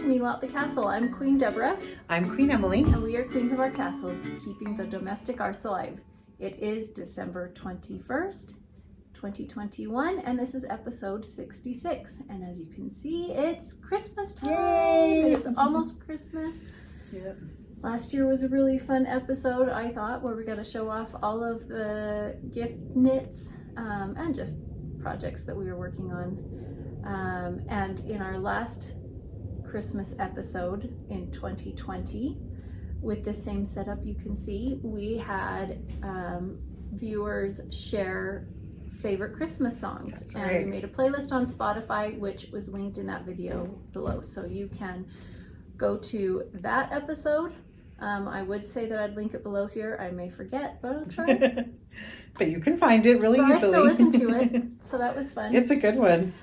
to Meanwhile at the Castle. I'm Queen Deborah. I'm Queen Emily. And we are queens of our castles, keeping the domestic arts alive. It is December 21st, 2021, and this is episode 66. And as you can see, it's Christmas time. Yay! It's almost Christmas. Yep. Last year was a really fun episode, I thought, where we got to show off all of the gift knits and just projects that we were working on. And in our last Christmas episode in 2020, with the same setup you can see, we had viewers share favorite Christmas songs. That's and right. We made a playlist on Spotify, which was linked in that video below. So you can go to that episode. I would say that I'd link it below here. I may forget, but I'll try. But you can find it really easily. I still listened to it, so that was fun. It's a good one.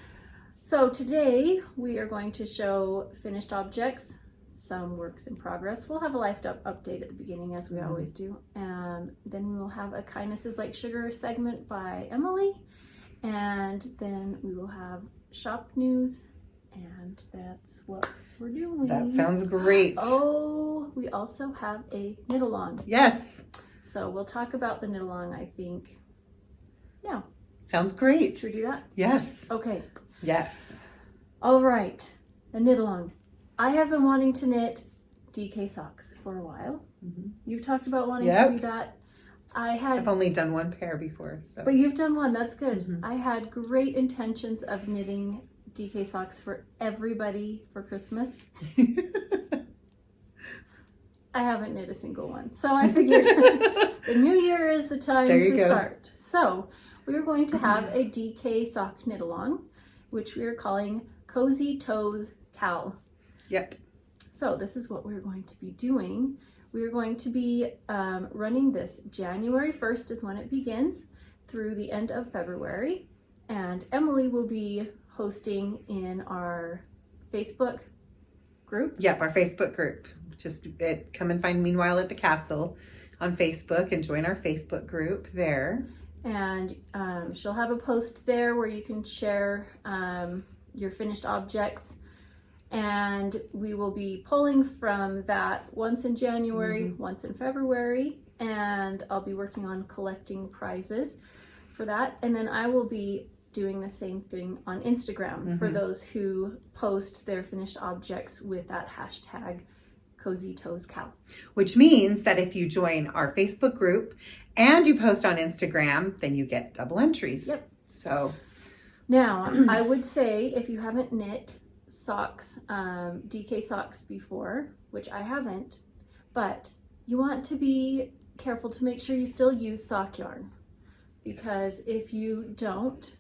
So today we are going to show finished objects, some works in progress. We'll have a life update at the beginning, as we always do. Then we will have a Kindness is Like Sugar segment by Emily. And then we will have shop news. And that's what we're doing. That sounds great. Oh, we also have a knit along. Yes. So we'll talk about the knit along, I think. Yeah. Sounds great. Should we do that? Yes. Okay. Yes. All right. The knit along. I have been wanting to knit DK socks for a while. Mm-hmm. You've talked about wanting to do that. I've only done one pair before, so. But you've done one. That's good. Mm-hmm. I had great intentions of knitting DK socks for everybody for Christmas. I haven't knit a single one. So I figured the new year is the time to start. So we are going to have a DK sock knit along, which we are calling Cozy Toes Cowl. Yep. So this is what we're going to be doing. We are going to be running this January 1st is when it begins through the end of February. And Emily will be hosting in our Facebook group. Yep, our Facebook group. Just come and find Meanwhile at the Castle on Facebook and join our Facebook group there. And she'll have a post there where you can share your finished objects. And we will be pulling from that once in January, once in February. And I'll be working on collecting prizes for that. And then I will be doing the same thing on Instagram for those who post their finished objects with that hashtag Cozy Toes Cowl. Which means that if you join our Facebook group and you post on Instagram, then you get double entries. Yep. So now I would say if you haven't knit socks, DK socks before, which I haven't, but you want to be careful to make sure you still use sock yarn, because if you don't,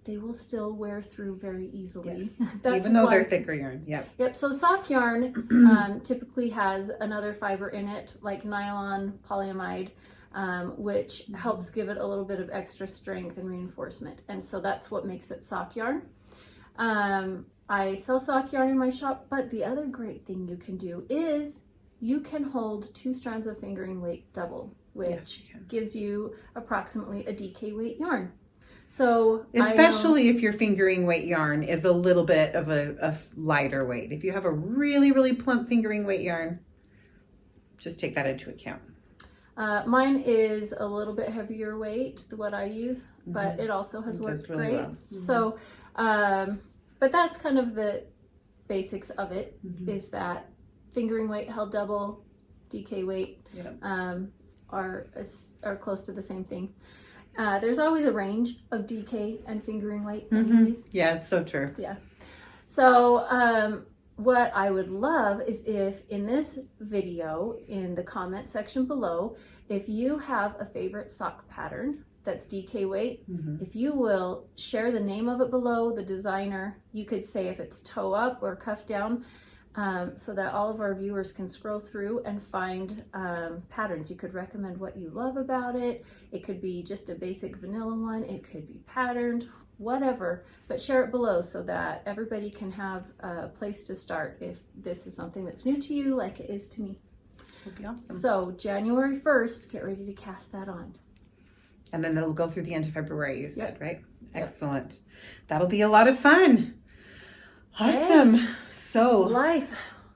they will still wear through very easily. Yes. Even though they're thicker yarn. Yep. So sock yarn typically has another fiber in it, like nylon, polyamide, which helps give it a little bit of extra strength and reinforcement. And so that's what makes it sock yarn. I sell sock yarn in my shop, but the other great thing you can do is you can hold 2 strands of fingering weight double, which gives you approximately a DK weight yarn. So especially if your fingering weight yarn is a little bit of a lighter weight. If you have a really, really plump fingering weight yarn, just take that into account. Mine is a little bit heavier weight than what I use, but it also has worked really great. Well. So, but that's kind of the basics of it, is that fingering weight held double, DK weight are close to the same thing. There's always a range of DK and fingering weight anyways. Yeah, it's so true. Yeah. So what I would love is if in this video, in the comment section below, if you have a favorite sock pattern that's DK weight, if you will share the name of it below, the designer, you could say if it's toe up or cuff down, so that all of our viewers can scroll through and find patterns. You could recommend what you love about it. It could be just a basic vanilla one. It could be patterned, whatever, but share it below so that everybody can have a place to start if this is something that's new to you, like it is to me. That'd be awesome. So January 1st, get ready to cast that on. And then it'll go through the end of February, you said, right? Excellent. That'll be a lot of fun. Awesome. Hey. So Life.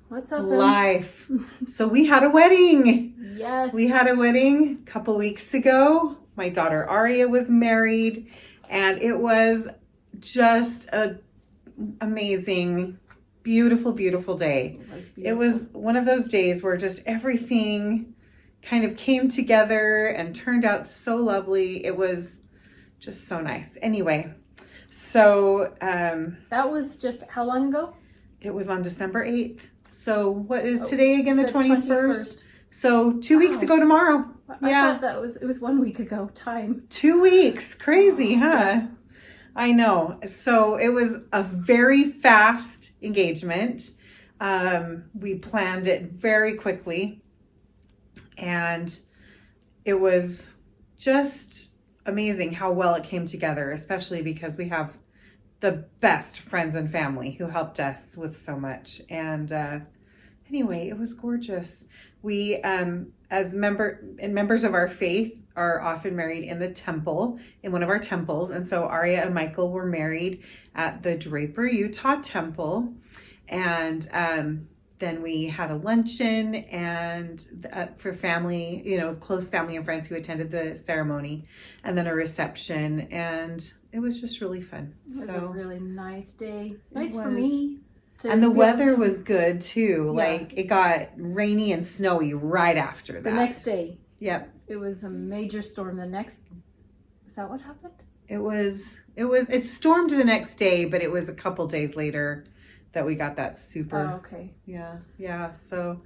What's up? Life. So we had a wedding. Yes. We had a wedding a couple weeks ago. My daughter Aria was married, and it was just a amazing, beautiful, beautiful day. It was one of those days where just everything kind of came together and turned out so lovely. It was just so nice. Anyway, so that was just how long ago? It was on December 8th. So what is today again? The 21st. 21st. So 2 weeks ago tomorrow. I thought that it was 1 week ago. Time. 2 weeks. Crazy, huh? I know. So it was a very fast engagement. We planned it very quickly, and it was just amazing how well it came together, especially because we have the best friends and family who helped us with so much. And anyway, it was gorgeous. We, as members of our faith, are often married in the temple, in one of our temples. And so Aria and Michael were married at the Draper, Utah temple. And then we had a luncheon and for family, close family and friends who attended the ceremony, and then a reception. And it was just really fun. It was a really nice day. Nice for me. And the weather was good too. Yeah. Like it got rainy and snowy right after that. The next day. Yep. It was a major storm. Is that what happened? It stormed the next day, but it was a couple days later that we got that super. Oh, okay. Yeah. So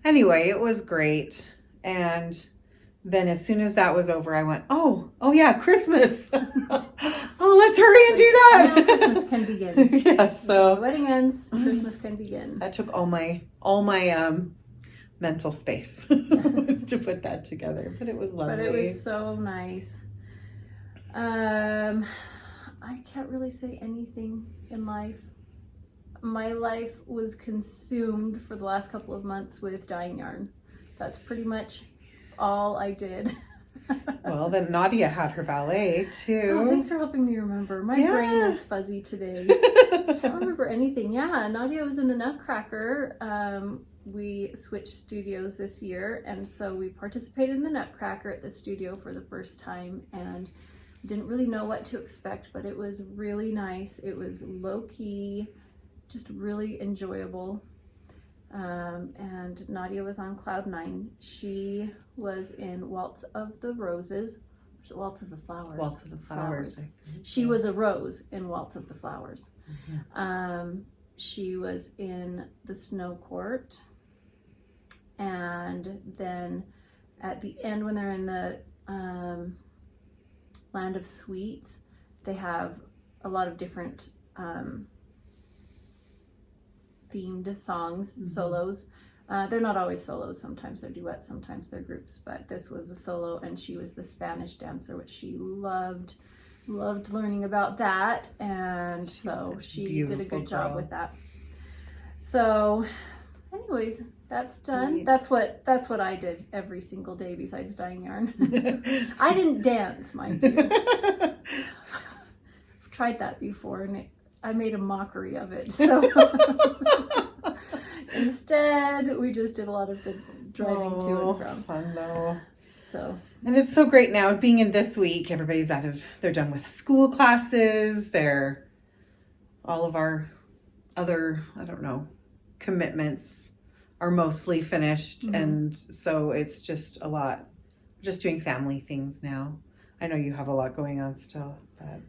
anyway, it was great. And then as soon as that was over, I went, oh yeah, Christmas. Let's hurry and do that. Now Christmas can begin. Yeah, so the wedding ends, Christmas can begin. That took all my mental space to put that together, but it was lovely. But it was so nice. I can't really say anything in life. My life was consumed for the last couple of months with dyeing yarn. That's pretty much all I did. Well, then Nadia had her ballet too. Oh, thanks for helping me remember. My brain is fuzzy today. I can't remember anything. Yeah, Nadia was in the Nutcracker. We switched studios this year, and so we participated in the Nutcracker at the studio for the first time, and didn't really know what to expect, but it was really nice. It was low-key, just really enjoyable. And Nadia was on cloud 9. She was in Waltz of the Roses. Or is it Waltz of the Flowers? Waltz of the Flowers. She was a rose in Waltz of the Flowers. Mm-hmm. She was in the Snow Court. And then at the end, when they're in the Land of Sweets, they have a lot of different themed songs, solos. They're not always solos. Sometimes they're duets, sometimes they're groups, but this was a solo, and she was the Spanish dancer, which she loved learning about that, and so she did a good job with that. So anyways, that's done. Neat. That's what I did every single day besides dyeing yarn. I didn't dance, mind you. I've tried that before, and I made a mockery of it. So instead, we just did a lot of the driving to and from. Fun though. So. And it's so great now being in this week. Everybody's they're done with school classes. All of our other, commitments are mostly finished. Mm-hmm. And so it's just a lot. We're just doing family things now. I know you have a lot going on still, but.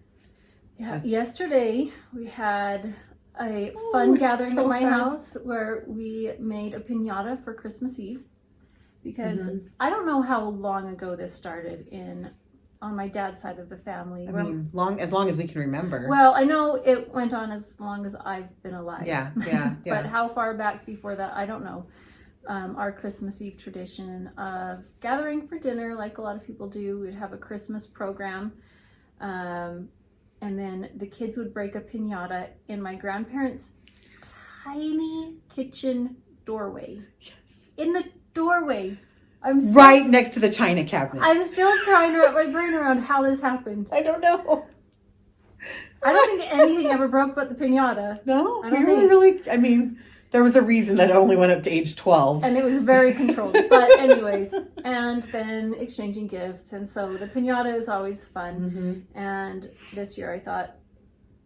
Yeah, yesterday we had a fun gathering at my house where we made a piñata for Christmas Eve, because I don't know how long ago this started on my dad's side of the family. As long as we can remember. Well, I know it went on as long as I've been alive. Yeah. But how far back before that, I don't know. Our Christmas Eve tradition of gathering for dinner, like a lot of people do, we'd have a Christmas program. And then the kids would break a piñata in my grandparents' tiny kitchen doorway. Yes. In the doorway. Right next to the china cabinet. I'm still trying to wrap my brain around how this happened. I don't know. I don't think anything ever broke but the piñata. No, I don't we were think. really, I mean, there was a reason that it only went up to age 12. And it was very controlled. But anyways, and then exchanging gifts. And so the piñata is always fun. And this year I thought,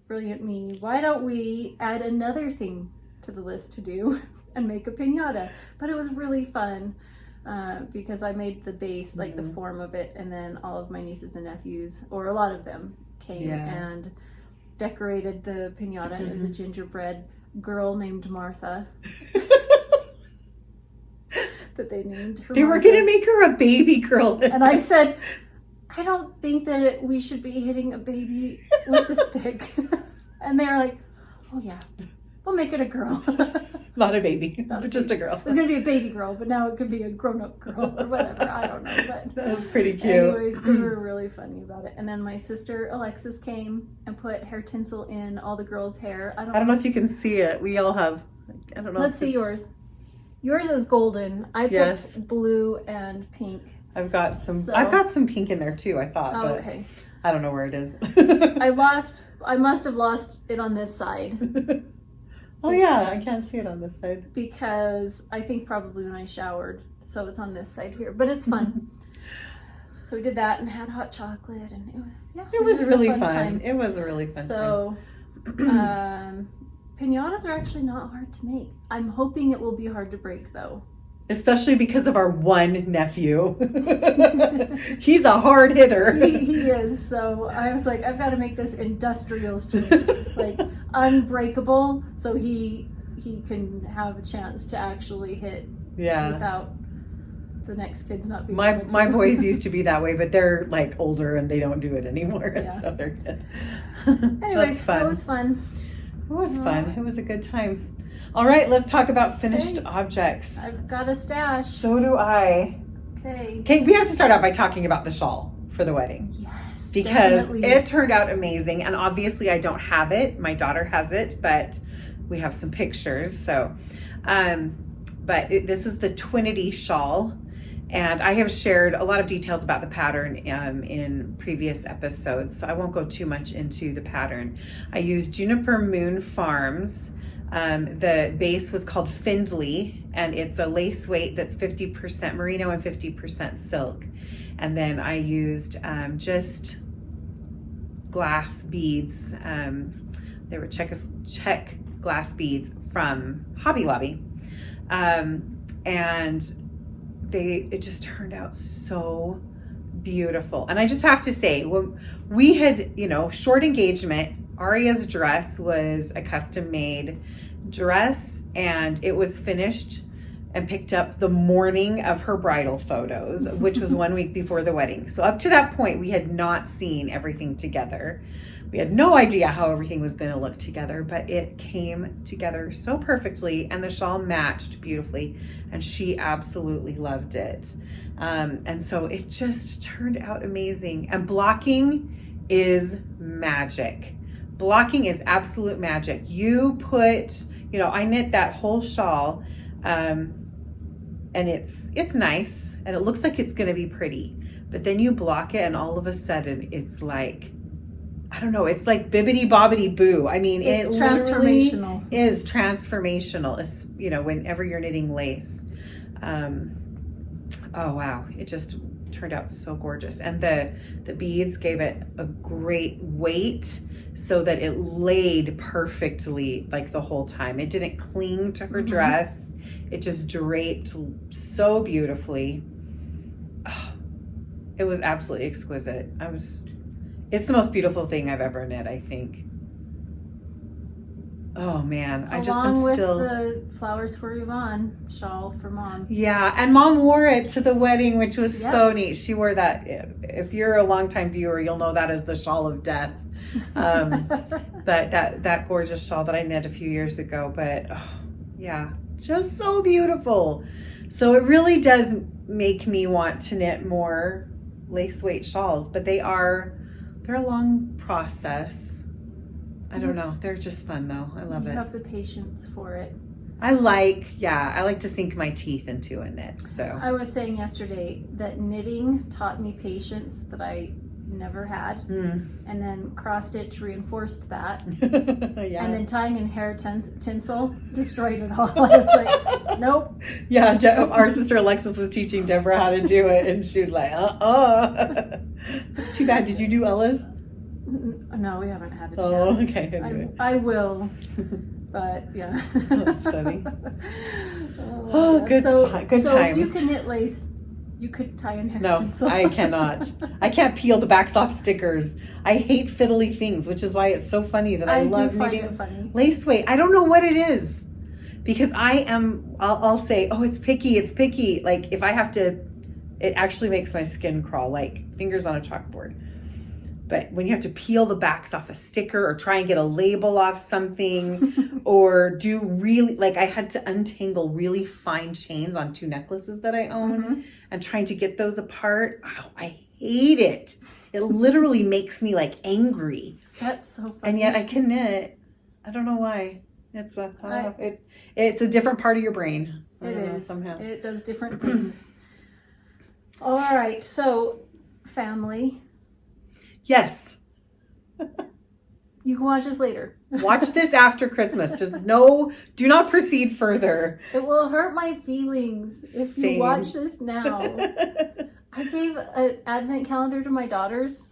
brilliant me, why don't we add another thing to the list to do and make a piñata? But it was really fun because I made the base, like the form of it, and then all of my nieces and nephews, or a lot of them, came and decorated the piñata, and it was a gingerbread girl named Martha that they named her. They were Martha. going to make her a baby girl. And I said, I don't think that we should be hitting a baby with the stick. And they were like, oh yeah, we'll make it a girl. Not a baby, but just a girl. It was going to be a baby girl, but now it could be a grown-up girl or whatever. I don't know. But That was pretty cute. anyways, they were really funny about it. And then my sister Alexis came and put hair tinsel in all the girls' hair. I don't know if you can see it. We all have, I don't know. Let's see yours. Yours is golden. I picked blue and pink. I've got some pink in there too, I thought. Oh, but okay. I don't know where it is. I must have lost it on this side. Oh yeah, I can't see it on this side. Because I think probably when I showered, so it's on this side here. But it's fun. So we did that and had hot chocolate, and it was really fun. Time. It was a really fun time. So, piñatas are actually not hard to make. I'm hoping it will be hard to break, though. Especially because of our one nephew. He's a hard hitter. He is. So I was like, I've got to make this industrial strength, like unbreakable, so he can have a chance to actually hit without the next kids not being my boys used to be that way, but they're like older and they don't do it anymore. So they're good. Anyways, that was fun. It was fun. It was a good time. All right, let's talk about finished objects. I've got a stash. So do I. Okay, we have to start out by talking about the shawl for the wedding. Yes, because definitely. It turned out amazing, and obviously I don't have it. My daughter has it, but we have some pictures. So, this is the Twinity Shawl, and I have shared a lot of details about the pattern in previous episodes, so I won't go too much into the pattern. I used Juniper Moon Farms. The base was called Findley, and it's a lace weight that's 50% merino and 50% silk. And then I used just glass beads. They were check glass beads from Hobby Lobby. And it just turned out so beautiful. And I just have to say, when we had, short engagement, Aria's dress was a custom made dress, and it was finished and picked up the morning of her bridal photos, which was 1 week before the wedding. So up to that point, we had not seen everything together. We had no idea how everything was going to look together, but it came together so perfectly, and the shawl matched beautifully, and she absolutely loved it. And so it just turned out amazing. And blocking is magic. Blocking is absolute magic. You put, I knit that whole shawl, and it's nice, and it looks like it's going to be pretty, but then you block it, and all of a sudden it's like, I don't know, it's like bibbity bobbity boo. I mean, it's it transformational. Is transformational. It's, whenever you're knitting lace. Oh wow, it just turned out so gorgeous, and the beads gave it a great weight, so that it laid perfectly like the whole time. It didn't cling to her dress. It just draped so beautifully. Oh, it was absolutely exquisite. It's the most beautiful thing I've ever knit, I think. Oh man, I just am still. Along with the Flowers for Yvonne shawl for Mom. Yeah, and Mom wore it to the wedding, which was so neat. She wore that. If you're a longtime viewer, you'll know that as the shawl of death. But that gorgeous shawl that I knit a few years ago. But just so beautiful. So it really does make me want to knit more lace weight shawls, but they're a long process. I don't know. They're just fun though. I love it. You have the patience for it. I like to sink my teeth into a knit. So I was saying yesterday that knitting taught me patience that I never had, and then cross stitch reinforced that, Yeah. and then tying in hair tinsel destroyed it all. I was like, nope. Yeah, our sister Alexis was teaching Deborah how to do it, and she was like, It's too bad. Did you do Ella's? No, we haven't had a chance. Oh, okay. Anyway. I will, but yeah. That's funny. Oh, good so times. If you can knit lace, you could tie in hair tinsel. No, I cannot. I can't peel the backs off stickers. I hate fiddly things, which is why it's so funny that I love knitting lace weight. I don't know what it is, because I'll say, oh, it's picky. Like if I have to, it actually makes my skin crawl like fingers on a chalkboard. But when you have to peel the backs off a sticker or try and get a label off something or do really, like I had to untangle really fine chains on 2 necklaces that I own and trying to get those apart. Oh, I hate it. It literally makes me like angry. That's so funny. And yet I can knit. I don't know why. It's I don't know. It's a different part of your brain. It is. Somehow. It does different things. All right. So family. Yes. You can watch this later. Watch this after Christmas. Just do not proceed further. It will hurt my feelings if you watch this now. I gave an advent calendar to my daughters,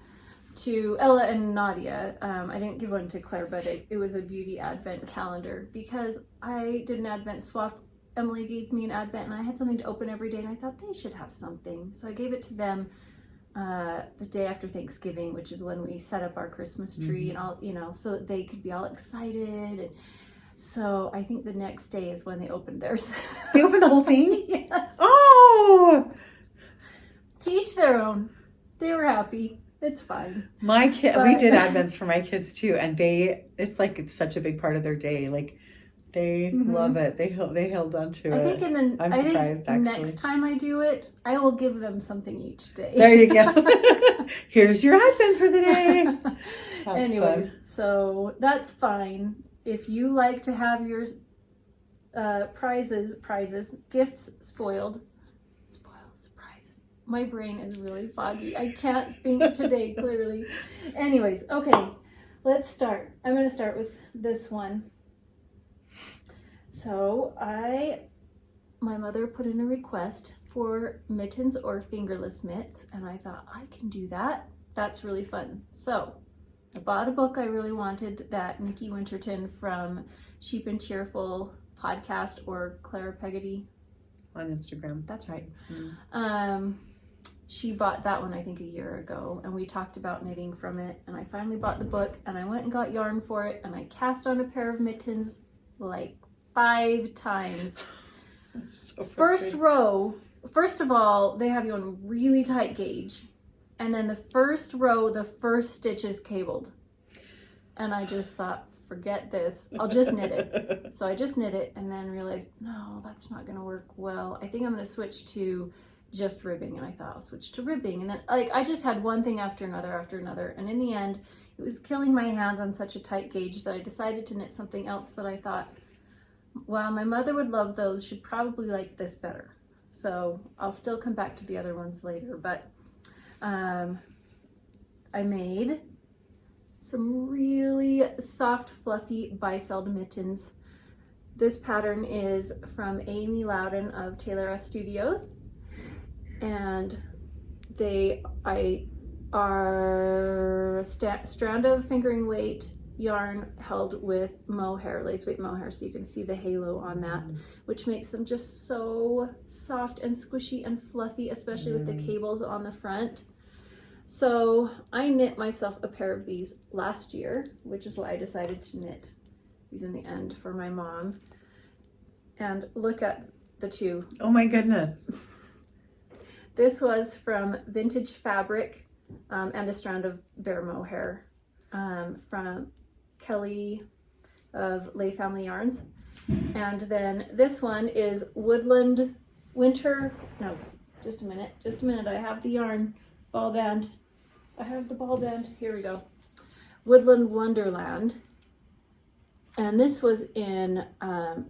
to Ella and Nadia. I didn't give one to Claire, but it was a beauty advent calendar because I did an advent swap. Emily gave me an advent and I had something to open every day and I thought they should have something. So I gave it to them the day after Thanksgiving, which is when we set up our Christmas tree and all, so that they could be all excited. And so I think the next day is when they opened theirs. They opened the whole thing? Yes. Oh! To each their own. They were happy. It's fine. My kid, we did advents for my kids too, and it's such a big part of their day. Like they love it. They held on to it. I'm surprised, actually. Next time I do it, I will give them something each day. There you go. Here's your advent for the day. Anyways, fun. So that's fine. If you like to have your prizes, gifts spoiled, surprises. My brain is really foggy. I can't think today clearly. Anyways, okay, let's start. I'm going to start with this one. So my mother put in a request for mittens or fingerless mitts, and I thought I can do that. That's really fun. So I bought a book I really wanted that Nikki Winterton from Sheep and Cheerful podcast, or Clara Peggotty on Instagram. That's right. She bought that one I think a year ago, and we talked about knitting from it, and I finally bought the book and I went and got yarn for it, and I cast on a pair of mittens like 5 times. So first of all, they have you on really tight gauge, and then the first row, the first stitch is cabled, and I just thought, forget this, I'll just knit it. So I just knit it and then realized, no, that's not gonna work well. I think I'm gonna switch to just ribbing, and I thought I'll switch to ribbing, and then I just had one thing after another, and in the end it was killing my hands on such a tight gauge that I decided to knit something else that I thought, wow, my mother would love those, she'd probably like this better. So I'll still come back to the other ones later, but I made some really soft, fluffy Bifeld mittens. This pattern is from Amy Loudon of Taylor S Studios, and they are a strand of fingering weight yarn held with mohair, lace weight mohair, so you can see the halo on that, which makes them just so soft and squishy and fluffy, especially with the cables on the front. So I knit myself a pair of these last year, which is why I decided to knit these in the end for my mom. And look at the two. Oh my goodness. This was from Vintage Fabric and a strand of bear mohair from Kelly of Lay Family Yarns. And then this one is Woodland Winter, no, just a minute, I have the yarn ball band. I have the ball band, here we go. Woodland Wonderland. And this was in,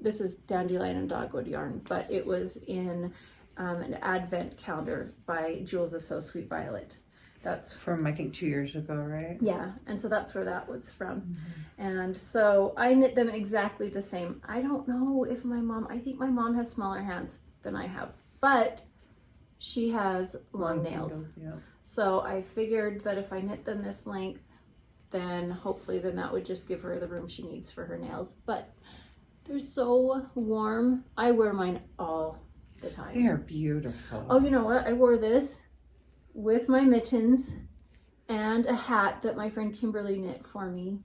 this is Dandelion and Dogwood yarn, but it was in an advent calendar by Jewels of So Sweet Violet. That's from, I think, 2 years ago, right? Yeah, and so that's where that was from. And so I knit them exactly the same. I don't know if I think my mom has smaller hands than I have, but she has long nails. Fingers, yeah. So I figured that if I knit them this length, then hopefully that would just give her the room she needs for her nails. But they're so warm. I wear mine all the time. They are beautiful. Oh, you know what? I wore this with my mittens and a hat that my friend Kimberly knit for me.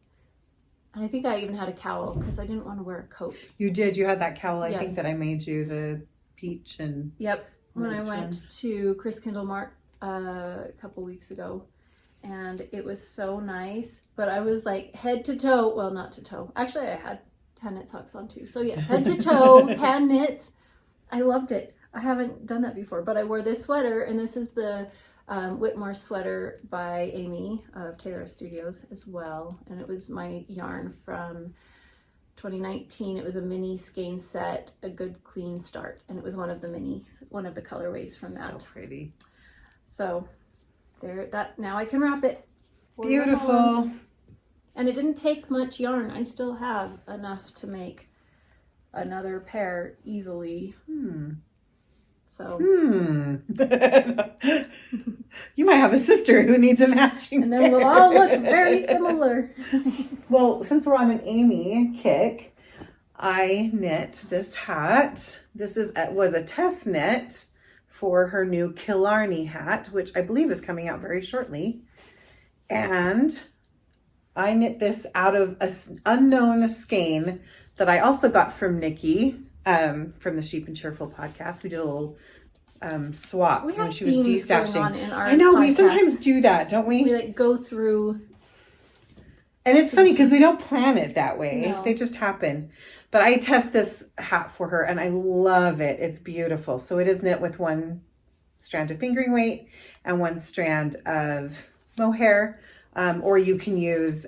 And I think I even had a cowl because I didn't want to wear a coat. You did. You had that cowl, I Yes. think, that I made you, the peach and... Yep. When I went to Chris Kindle Mart a couple weeks ago. And it was so nice. But I was like head to toe. Well, not to toe. Actually, I had hand knit socks on too. So yes, head to toe, hand knits. I loved it. I haven't done that before. But I wore this sweater. And this is the Whitmore sweater by Amy of Taylor Studios as well. And it was my yarn from 2019. It was a mini skein set, a good clean start. And it was one of the colorways from that. So pretty. So now I can wrap it. Beautiful. And it didn't take much yarn. I still have enough to make another pair easily. So. You might have a sister who needs a matching And then we'll all look very similar. Well, since we're on an Amy kick, I knit this hat. This was a test knit for her new Killarney hat, which I believe is coming out very shortly. And I knit this out of an unknown skein that I also got from Nikki from the Sheep and Cheerful podcast. We did a little swap We have when she was themes going destashing. on in our I know, we podcast. sometimes do that, don't we? We like go through. And it's funny because we don't plan it that way. No. They just happen. But I test this hat for her and I love it. It's beautiful. So it is knit with one strand of fingering weight and one strand of mohair. Or you can use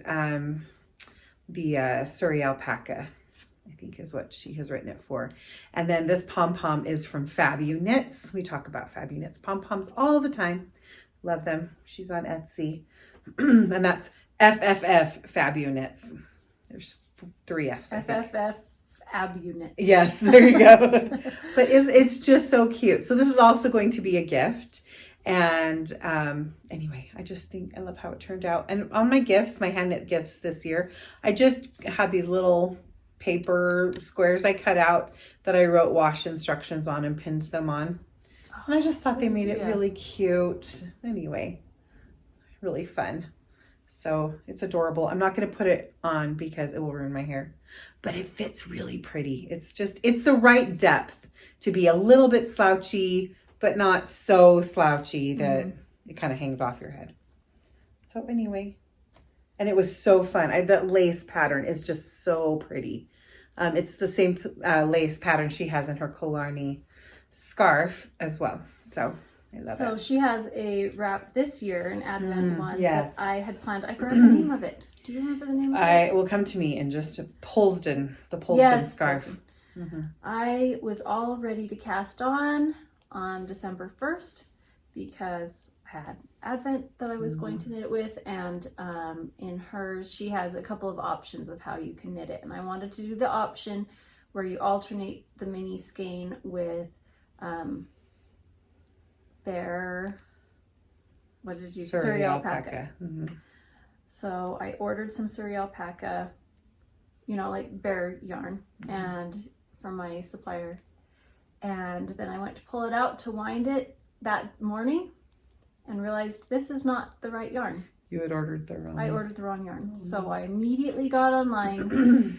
the Surrey alpaca, I think is what she has written it for. And then this pom-pom is from Fabu Knits. We talk about Fabu Knits pom-poms all the time. Love them. She's on Etsy. And that's FFF Fabu Knits. There's 3 F's. FFF Abunit. Yes, there you go. But it's just so cute. So this is also going to be a gift. And anyway, I just think I love how it turned out. And on my gifts, my hand knit gifts this year, I just had these little paper squares I cut out that I wrote wash instructions on and pinned them on. And I just thought they made it really cute. Anyway, really fun. So it's adorable. I'm not going to put it on because it will ruin my hair, but it fits really pretty. It's the right depth to be a little bit slouchy, but not so slouchy that it kind of hangs off your head. So anyway, and it was so fun. That lace pattern is just so pretty. It's the same lace pattern she has in her Killarney scarf as well. So I love it. So she has a wrap this year, an Advent one yes. that I had planned. I forgot the name of it. Do you remember the name of it? It will come to me in just the Polsden scarf. Polsden. I was all ready to cast on December 1st because I had Advent that I was going to knit it with, and in hers she has a couple of options of how you can knit it, and I wanted to do the option where you alternate the mini skein with their Surrey alpaca. So I ordered some Surrey alpaca, like bare yarn, and from my supplier, and then I went to pull it out to wind it that morning and realized this is not the right yarn. You had ordered the wrong. I ordered the wrong yarn. So I immediately got online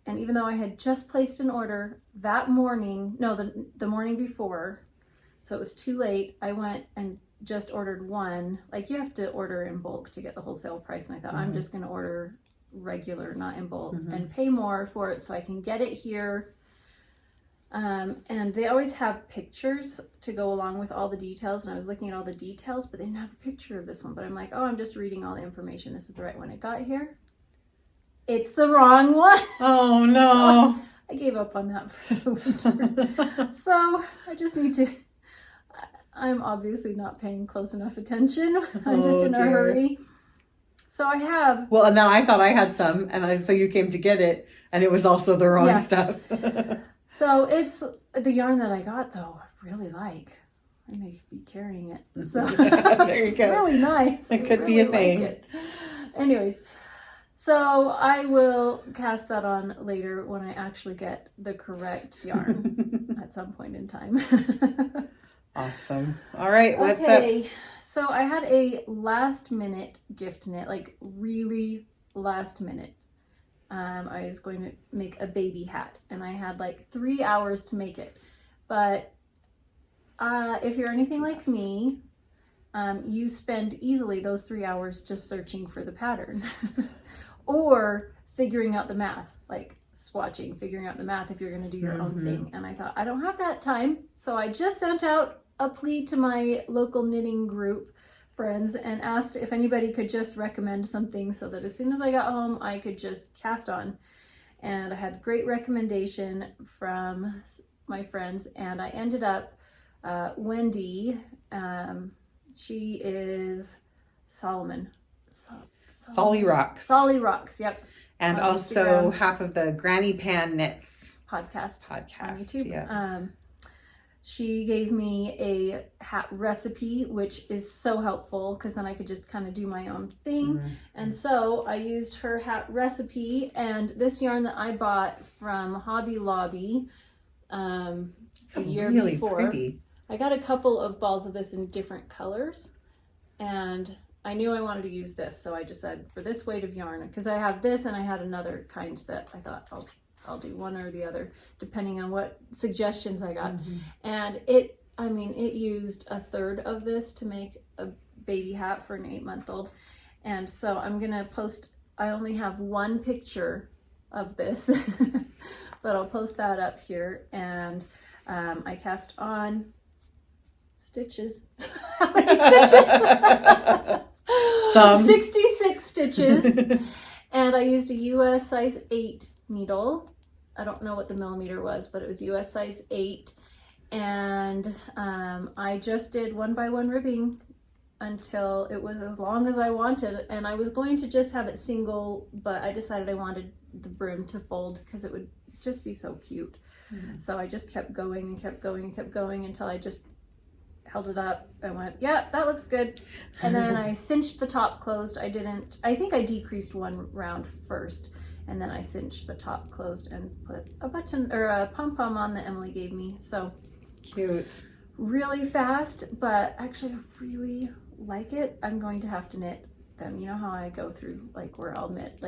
and even though I had just placed an order that morning, the morning before, so it was too late, I went and just ordered one. Like, you have to order in bulk to get the wholesale price, and I thought I'm just going to order regular, not in bulk, and pay more for it so I can get it here. And they always have pictures to go along with all the details, and I was looking at all the details, but they didn't have a picture of this one. But I'm like, I'm just reading all the information. This is the right one. It got here. It's the wrong one. Oh no. So I gave up on that for the winter. So I just need to I'm obviously not paying close enough attention. I'm just in a hurry. So I have... Well, and then I thought I had some, and so you came to get it, and it was also the wrong stuff. So it's the yarn that I got, though, I really like. I may be carrying it. So there you go. Really nice. It could be a thing. Like anyways, so I will cast that on later when I actually get the correct yarn at some point in time. Awesome. All right, what's up? So I had a last minute gift knit, like really last minute. I was going to make a baby hat and I had like 3 hours to make it. But if you're anything like me, you spend easily those 3 hours just searching for the pattern or figuring out the math, like swatching, figuring out the math if you're going to do your own thing. And I thought, I don't have that time. So I just sent out a plea to my local knitting group friends and asked if anybody could just recommend something so that as soon as I got home, I could just cast on. And I had great recommendation from my friends, and I ended up Wendy, she is Solomon. Solly Rocks. Solly Rocks, yep. And on also Instagram. half of the Granny Pan Knits podcast on YouTube. Yeah. She gave me a hat recipe, which is so helpful because then I could just kind of do my own thing. And so I used her hat recipe, and this yarn that I bought from Hobby Lobby a year really before. Pretty. I got a couple of balls of this in different colors, and I knew I wanted to use this, so I just said for this weight of yarn, because I have this and I had another kind that I thought I'll do one or the other depending on what suggestions I got. And it used a third of this to make a baby hat for an 8-month-old. And so I'm gonna post, I only have one picture of this but I'll post that up here. And I cast on stitches. How many stitches? Some 66 stitches. And I used a US size 8 needle. I don't know what the millimeter was, but it was US size 8. And I just did 1x1 ribbing until it was as long as I wanted. And I was going to just have it single, but I decided I wanted the brim to fold because it would just be so cute. So I just kept going and kept going and kept going until I just held it up and went, yeah, that looks good. And then I cinched the top closed. I think I decreased one round first, and then I cinched the top closed and put a button or a pom-pom on that Emily gave me. So cute. Really fast, but actually I really like it. I'm going to have to knit them. You know how I go through like where I'll knit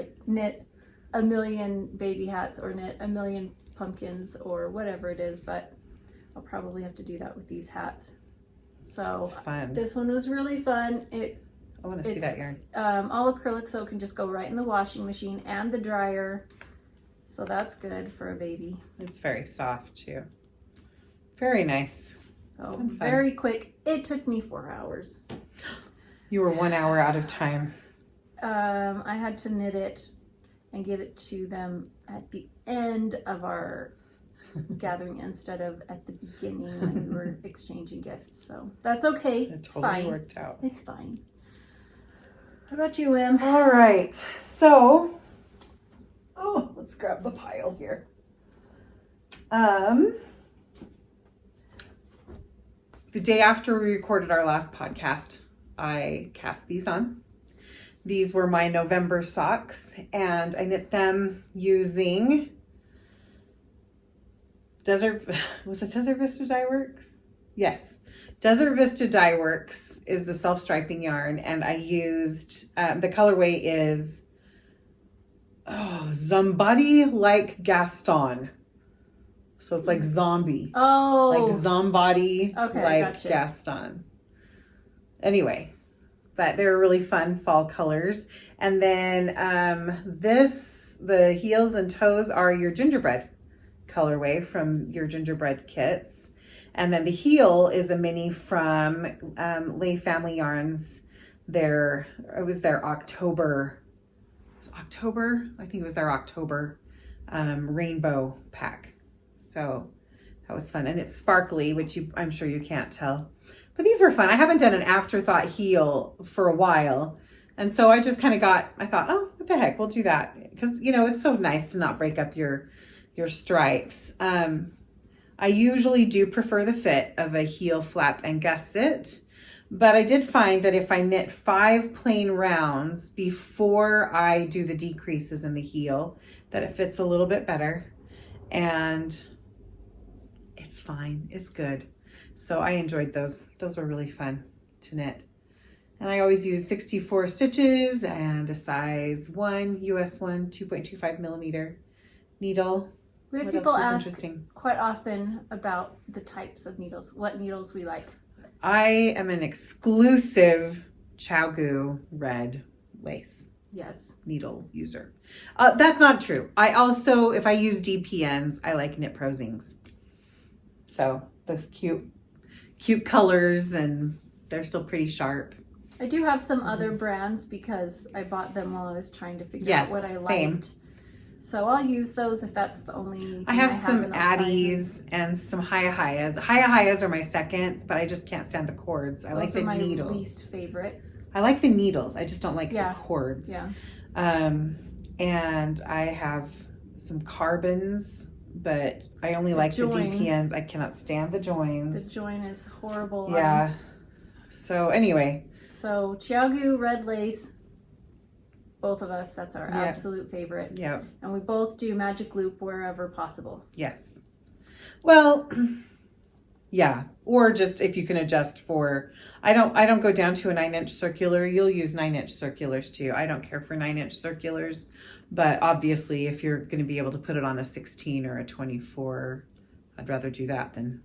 a million baby hats or knit a million pumpkins or whatever it is, but I'll probably have to do that with these hats. So fun. This one was really fun. I want to see that yarn. All acrylic, so it can just go right in the washing machine and the dryer. So that's good for a baby. It's very soft too. Very nice. So very quick. It took me 4 hours. You were 1 hour out of time. I had to knit it and give it to them at the end of our gathering instead of at the beginning when we were exchanging gifts. So that's okay. It totally worked out. It's fine. How about you, Em? All right. So, let's grab the pile here. The day after we recorded our last podcast, I cast these on. These were my November socks, and I knit them using Desert Vista Dye Works? Yes. Desert Vista Dye Works is the self-striping yarn, and I used, the colorway is Zombody like Gaston. So it's like zombie. Oh. Like Zombody like gotcha. Gaston. Anyway, but they're really fun fall colors. And then the heels and toes are your gingerbread colorway from your gingerbread kits. And then the heel is a mini from Lay Family Yarns. It was their October, I think it was their October rainbow pack. So that was fun. And it's sparkly, which I'm sure you can't tell. But these were fun. I haven't done an afterthought heel for a while. And so I just kind of I thought, oh, what the heck, we'll do that. Because, it's so nice to not break up your stripes. I usually do prefer the fit of a heel flap and gusset. But I did find that if I knit 5 plain rounds before I do the decreases in the heel, that it fits a little bit better. And it's fine. It's good. So I enjoyed those. Those were really fun to knit. And I always use 64 stitches and a size 1, US 1, 2.25 millimeter needle. We have people ask quite often about the types of needles, what needles we like. I am an exclusive ChiaoGoo red lace needle user. That's not true. I also, if I use DPNs, I like Knit Prosings. So the cute colors, and they're still pretty sharp. I do have some other brands because I bought them while I was trying to figure out what I liked. Same. So I'll use those if that's the only thing I have some Addies and some Hayahayas. Hayahayas are my seconds, but I just can't stand the cords. I like the needles. Those are my least favorite. I like the needles. I just don't like the cords. Yeah. And I have some carbons, but I only like the DPNs. I cannot stand the joins. The join is horrible. Yeah. So anyway. So ChiaoGoo red lace. Both of us, that's our absolute favorite. Yeah. And we both do magic loop wherever possible. Yes. Well, yeah. Or just if you can adjust for, I don't go down to a 9-inch circular. You'll use 9-inch circulars too. I don't care for 9-inch circulars, but obviously if you're going to be able to put it on a 16 or a 24, I'd rather do that than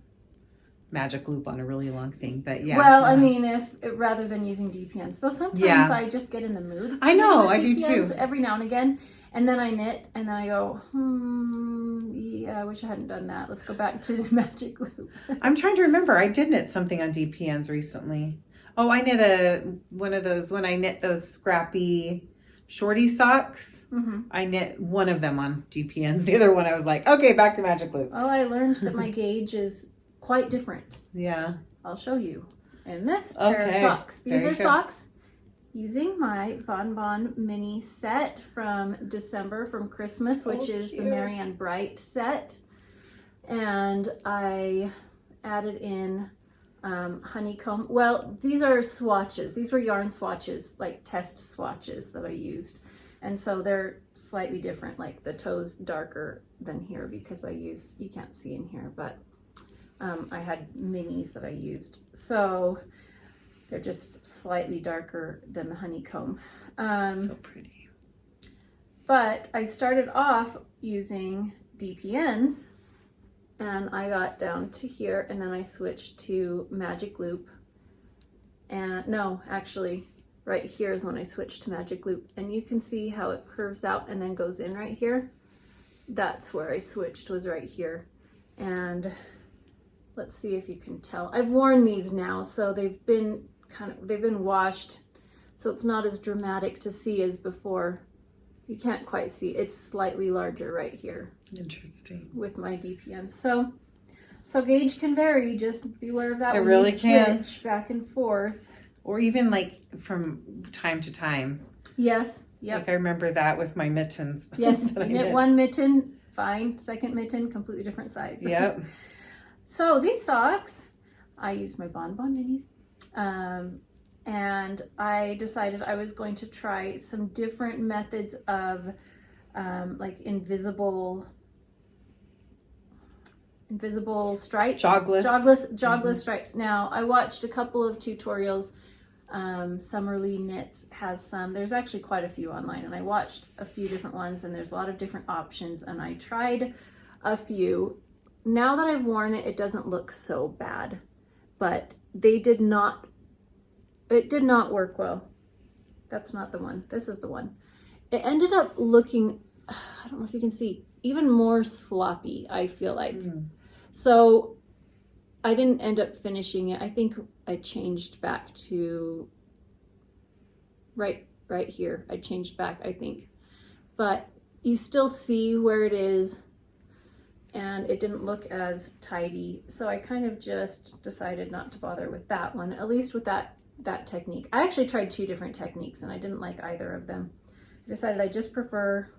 magic loop on a really long thing. But yeah. Well, I mean, if rather than using DPNs, though sometimes I just get in the mood. I know, I do too. Every now and again, and then I knit, and then I go, yeah, I wish I hadn't done that. Let's go back to magic loop. I'm trying to remember. I did knit something on DPNs recently. Oh, I knit one of those when I knit those scrappy shorty socks. Mm-hmm. I knit one of them on DPNs. The other one, I was like, okay, back to magic loop. Oh, I learned that my gauge is quite different. Yeah. I'll show you. And this pair of socks. These are socks using my Bon Bon mini set from December from Christmas, which is the Marianne Bright set. And I added in honeycomb. Well, these are swatches. These were yarn swatches, like test swatches that I used. And so they're slightly different, like the toes darker than here because I used, you can't see in here, but I had minis that I used. So they're just slightly darker than the honeycomb. So pretty. But I started off using DPNs and I got down to here and then I switched to magic loop. And no, actually right here is when I switched to magic loop, and you can see how it curves out and then goes in right here. That's where I switched, was right here. And let's see if you can tell. I've worn these now, so they've been washed, so it's not as dramatic to see as before. You can't quite see. It's slightly larger right here. Interesting. With my DPN. So gauge can vary. Just be aware of that. It really can. Switch back and forth. Or even like from time to time. Yes. Yep. Like I remember that with my mittens. Yes. You knit one mitten, fine. Second mitten, completely different size. Yep. So these socks, I used my Bon Bon minis, and I decided I was going to try some different methods of like invisible stripes. Jogless stripes. Now, I watched a couple of tutorials. Summerly Knits has some. There's actually quite a few online, and I watched a few different ones, and there's a lot of different options, and I tried a few. Now that I've worn it, it doesn't look so bad, but it did not work well. That's not the one. This is the one. It ended up looking, I don't know if you can see, even more sloppy, I feel like. So I didn't end up finishing it. I think I changed back to right here. I changed back, I think. But you still see where it is and it didn't look as tidy. So I kind of just decided not to bother with that one, at least with that technique. I actually tried 2 different techniques and I didn't like either of them. I decided I just prefer,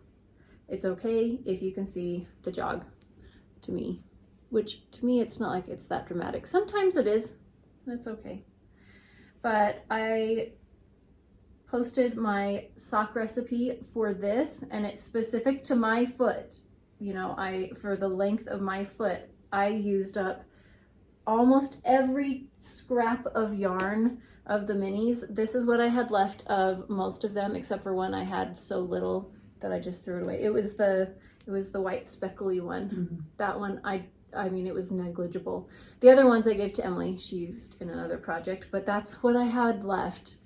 it's okay if you can see the jog to me, which to me it's not like it's that dramatic. Sometimes it is, that's okay. But I posted my sock recipe for this, and it's specific to my foot. You know, for the length of my foot, I used up almost every scrap of yarn of the minis. This is what I had left of most of them, except for one I had so little that I just threw it away. It was the white speckly one. Mm-hmm. That one, I mean, it was negligible. The other ones I gave to Emily. She used in another project, but that's what I had left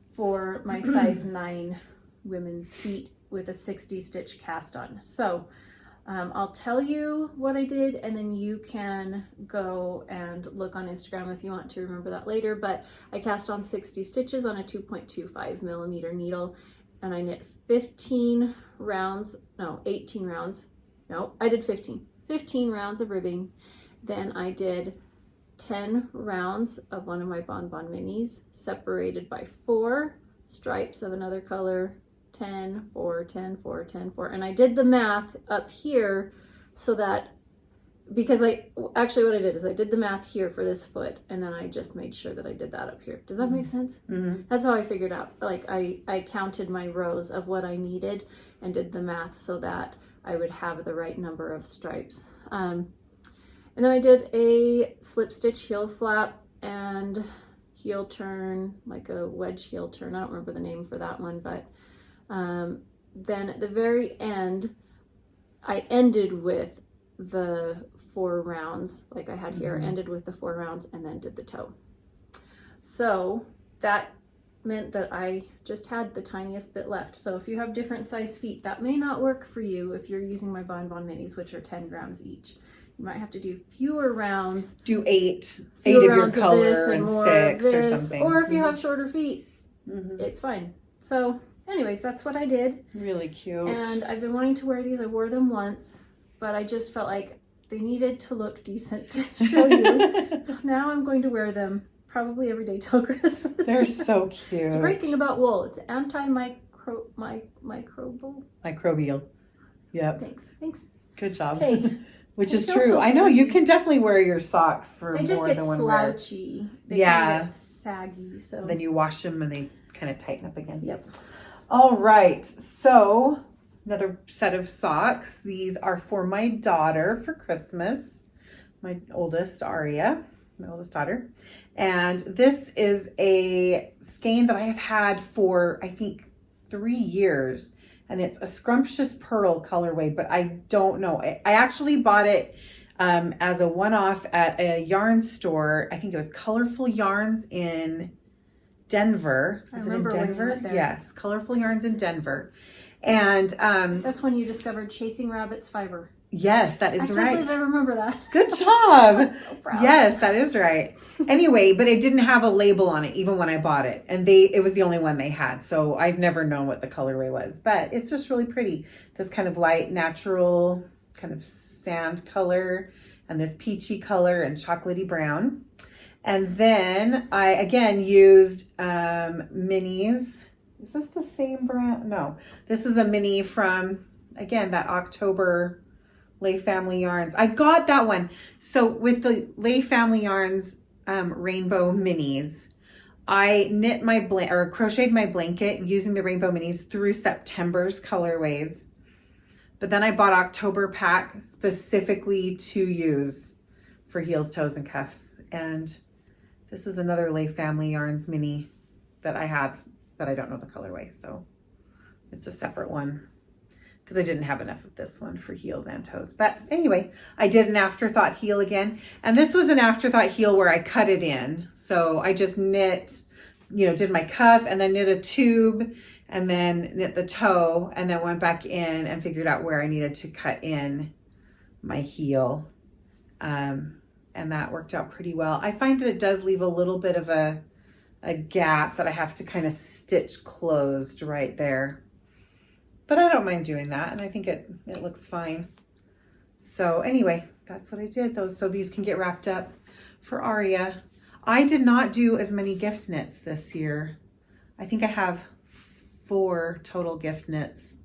for my size 9 women's feet with a 60 stitch cast on. So I'll tell you what I did, and then you can go and look on Instagram if you want to remember that later. But I cast on 60 stitches on a 2.25 millimeter needle, and I knit 18 rounds. No, I did 15 rounds of ribbing. Then I did 10 rounds of one of my bonbon minis, separated by 4 stripes of another color, 10, 4, 10, 4, 10, 4. And I did the math up here so that, because what I did is I did the math here for this foot, and then I just made sure that I did that up here. Does that make sense? Mm-hmm. That's how I figured out. Like I counted my rows of what I needed and did the math so that I would have the right number of stripes. And then I did a slip stitch heel flap and heel turn, like a wedge heel turn. I don't remember the name for that one, but then at the very end, I ended with the 4 rounds, like I had here, ended with the 4 rounds and then did the toe. So that meant that I just had the tiniest bit left. So if you have different size feet, that may not work for you if you're using my bonbon minis, which are 10 grams each. You might have to do fewer rounds. Do 8 of your color and 6 or something. Or if you have shorter feet, it's fine. So anyways, that's what I did. Really cute. And I've been wanting to wear these. I wore them once, but I just felt like they needed to look decent to show you. So now I'm going to wear them probably every day till Christmas. They're so cute. It's a great thing about wool. It's microbial. Yep. Thanks. Good job. Okay. Which is true. So I know you can definitely wear your socks for more than one wear. They just get slouchy. They get saggy. So then you wash them and they kind of tighten up again. Yep. All right. So another set of socks. These are for my daughter for Christmas. My oldest, Aria, my oldest daughter. And this is a skein that I have had for, I think, 3 years. And it's a scrumptious pearl colorway, but I don't know. I actually bought it as a one-off at a yarn store. I think it was Colorful Yarns in Denver. Was it in Denver? Yes, Colorful Yarns in Denver. And that's when you discovered Chasing Rabbit's fiber. Yes, that is right. I can't believe I remember that. Good job. I'm so proud. Yes, that is right. Anyway, but it didn't have a label on it even when I bought it. And it was the only one they had. So I've never known what the colorway was. But it's just really pretty. This kind of light, natural, kind of sand color. And this peachy color and chocolatey brown. And then I, again, used minis. Is this the same brand? No. This is a mini from, again, that October Lay Family Yarns. I got that one. So with the Lay Family Yarns rainbow minis, I knit crocheted my blanket using the rainbow minis through September's colorways. But then I bought October pack specifically to use for heels, toes, and cuffs. And this is another Lay Family Yarns mini that I have, but I don't know the colorway. So it's a separate one, because I didn't have enough of this one for heels and toes. But anyway, I did an afterthought heel again. And this was an afterthought heel where I cut it in. So I just knit, did my cuff and then knit a tube and then knit the toe and then went back in and figured out where I needed to cut in my heel. And that worked out pretty well. I find that it does leave a little bit of a gap that I have to kind of stitch closed right there. But I don't mind doing that, and I think it looks fine. So anyway, that's what I did. So these can get wrapped up for Aria. I did not do as many gift knits this year. I think I have 4 total gift knits,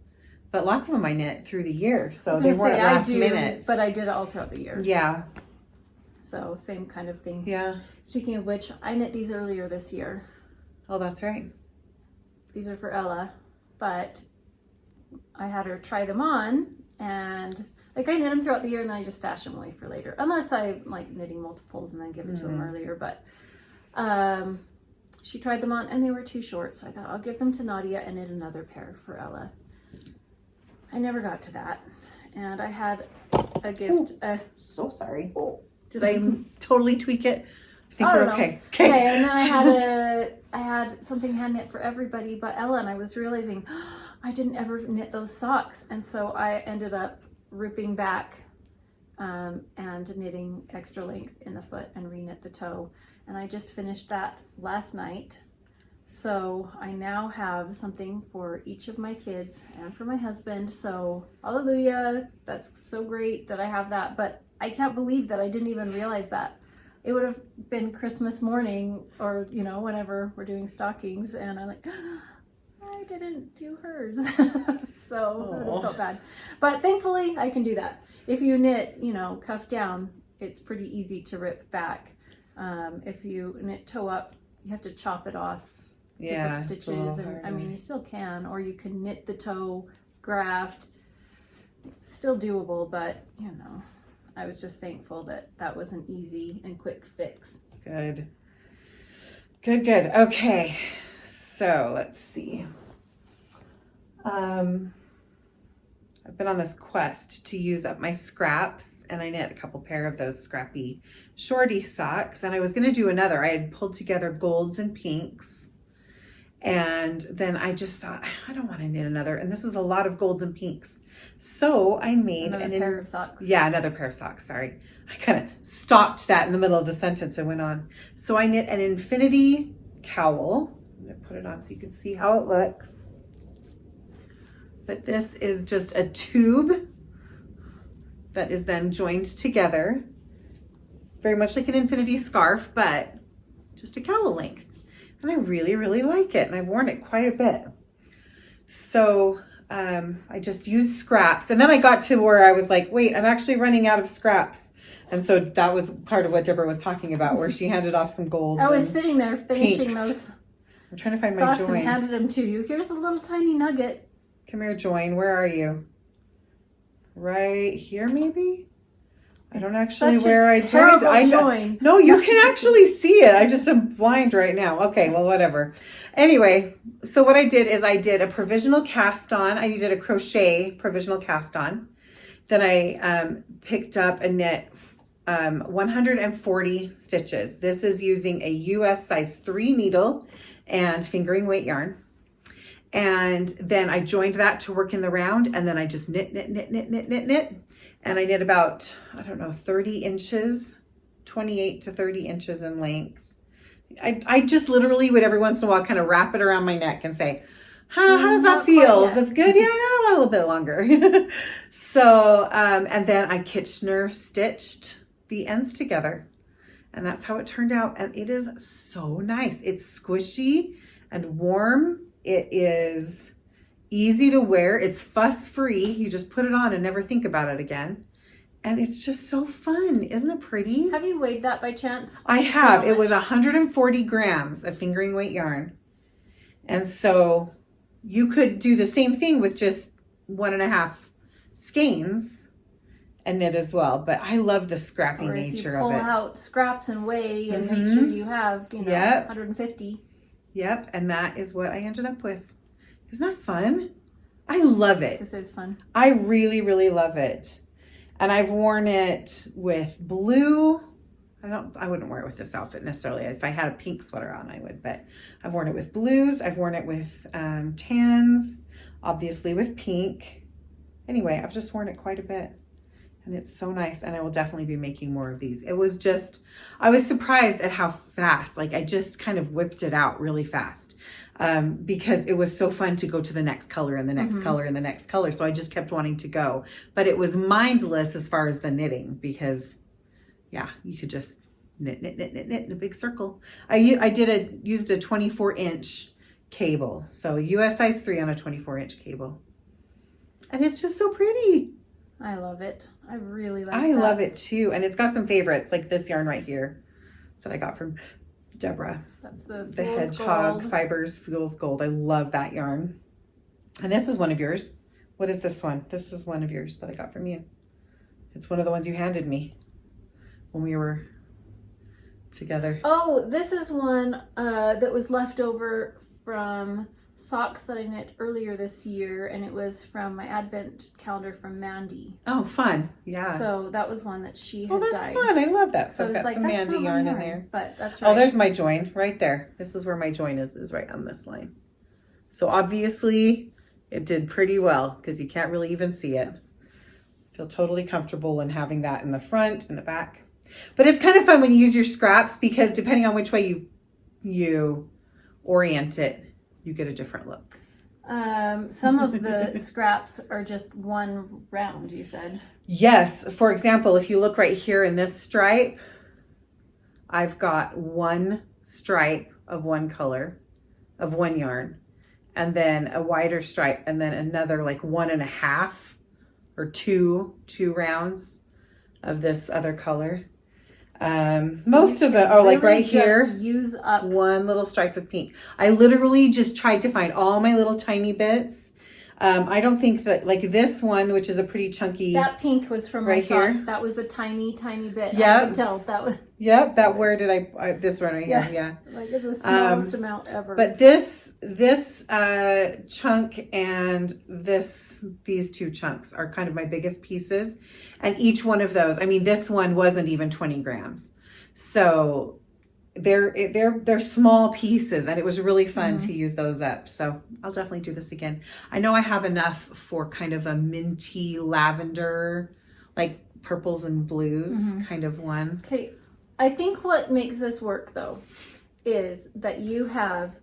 but lots of them I knit through the year. So they weren't last minutes. But I did it all throughout the year. Yeah. So same kind of thing. Yeah. Speaking of which, I knit these earlier this year. Oh, that's right. These are for Ella, but I had her try them on, and like I knit them throughout the year and then I just stash them away for later. Unless I like knitting multiples and then give it to them earlier. But she tried them on and they were too short. So I thought I'll give them to Nadia and knit another pair for Ella. I never got to that. And I had a gift. So sorry. Did I totally tweak it? I think I we're don't okay. know. Okay, and then I had something hand knit for everybody but Ella, and I was realizing I didn't ever knit those socks. And so I ended up ripping back and knitting extra length in the foot and re-knit the toe. And I just finished that last night. So I now have something for each of my kids and for my husband. So hallelujah, that's so great that I have that. But I can't believe that I didn't even realize that. It would have been Christmas morning or, whenever we're doing stockings. And I'm like, I didn't do hers. So I would have felt bad. But thankfully I can do that. If you knit, cuff down, it's pretty easy to rip back. If you knit toe up, you have to chop it off, pick up stitches, and you still can, or you can knit the toe, graft. It's still doable, but I was just thankful that was an easy and quick fix. Good. Okay, so let's see. I've been on this quest to use up my scraps, and I knit a couple pair of those scrappy shorty socks, and I was going to do another. I had pulled together golds and pinks, and then I just thought, I don't want to knit another, and this is a lot of golds and pinks. So I made another pair of socks. Yeah, another pair of socks, sorry. I kind of stopped that in the middle of the sentence and went on. So I knit an infinity cowl. I'm going to put it on so you can see how it looks. But this is just a tube that is then joined together. Very much like an infinity scarf, but just a cowl length. And I really, really like it. And I've worn it quite a bit. So I just used scraps. And then I got to where I was like, wait, I'm actually running out of scraps. And so that was part of what Deborah was talking about, where she handed off some golds. I was sitting there finishing pinks. those I'm trying to find socks my join. and handed them to you. Here's a little tiny nugget. Come here, join. Where are you? Right here, maybe? I don't actually where I joined. Join. No, you can actually see it. I just am blind right now. Okay, well, whatever. Anyway, so what I did is I did a provisional cast on. I did a crochet provisional cast on. Then I picked up and knit 140 stitches. This is using a US size 3 needle and fingering weight yarn. And then I joined that to work in the round, and then I just knit. And I knit about, 30 inches, 28 to 30 inches in length. I just literally would every once in a while kind of wrap it around my neck and say, how does that feel? Is it good? Yeah, I want a little bit longer. So, and then I Kitchener stitched the ends together. And that's how it turned out. And it is so nice. It's squishy and warm. It is easy to wear. It's fuss free. You just put it on and never think about it again. And it's just so fun. Isn't it pretty? Have you weighed that by chance? I have. It was 140 grams of fingering weight yarn. And so you could do the same thing with just 1.5 skeins and knit as well. But I love the scrappy nature of it. If you pull out scraps and weigh and make sure you have, 150. Yep, and that is what I ended up with. Isn't that fun? I love it. This is fun. I really, really love it. And I've worn it with blue. I wouldn't wear it with this outfit necessarily. If I had a pink sweater on, I would, but I've worn it with blues. I've worn it with tans, obviously with pink. Anyway, I've just worn it quite a bit. And it's so nice, and I will definitely be making more of these. It was just, I was surprised at how fast, I just kind of whipped it out really fast. because it was so fun to go to the next color and the next color and the next color. So I just kept wanting to go. But it was mindless as far as the knitting because, yeah, you could just knit in a big circle. I used a 24-inch cable. So US size 3 on a 24-inch cable. And it's just so pretty. I love it. I really like I that. love it too. And it's got some favorites like this yarn right here that I got from Deborah. That's the Hedgehog Gold. Fibers Fool's Gold. I love that yarn. And this is one of yours. What is this one? This is one of yours that I got from you. It's one of the ones you handed me when we were together. Oh, this is one that was left over from socks that I knit earlier this year, and it was from my advent calendar from Mandy. Oh, fun. Yeah. So that was one that she had Oh, that's dyed. fun. I love that. So So I I've was got like, some that's Mandy not my yarn in yarn, there. but that's right. Oh, there's my join right there. This is where my join is right on this line. So obviously it did pretty well because you can't really even see it. Feel totally comfortable in having that in the front and the back. But it's kind of fun when you use your scraps because depending on which way you orient it, you get a different look. Some of the scraps are just one round, you said. Yes. For example, if you look right here in this stripe, I've got one stripe of one color, of one yarn, and then a wider stripe, and then another like 1.5 or two rounds of this other color. Most of it are like really right here. Just use up. One little stripe of pink. I literally just tried to find all my little tiny bits. I don't think that like this one, which is a pretty chunky. That pink was from my right sock. here. That was the tiny bit. Yep. I could tell that was. Yep. That where did I this one right here? Yeah. Like it's the smallest amount ever. But this chunk and these two chunks are kind of my biggest pieces, and each one of those. I mean, this one wasn't even 20 grams, so they're small pieces, and it was really fun to use those up. So I'll definitely do this again. I know I have enough for kind of a minty lavender, like purples and blues kind of one. Okay, I think what makes this work though is that you have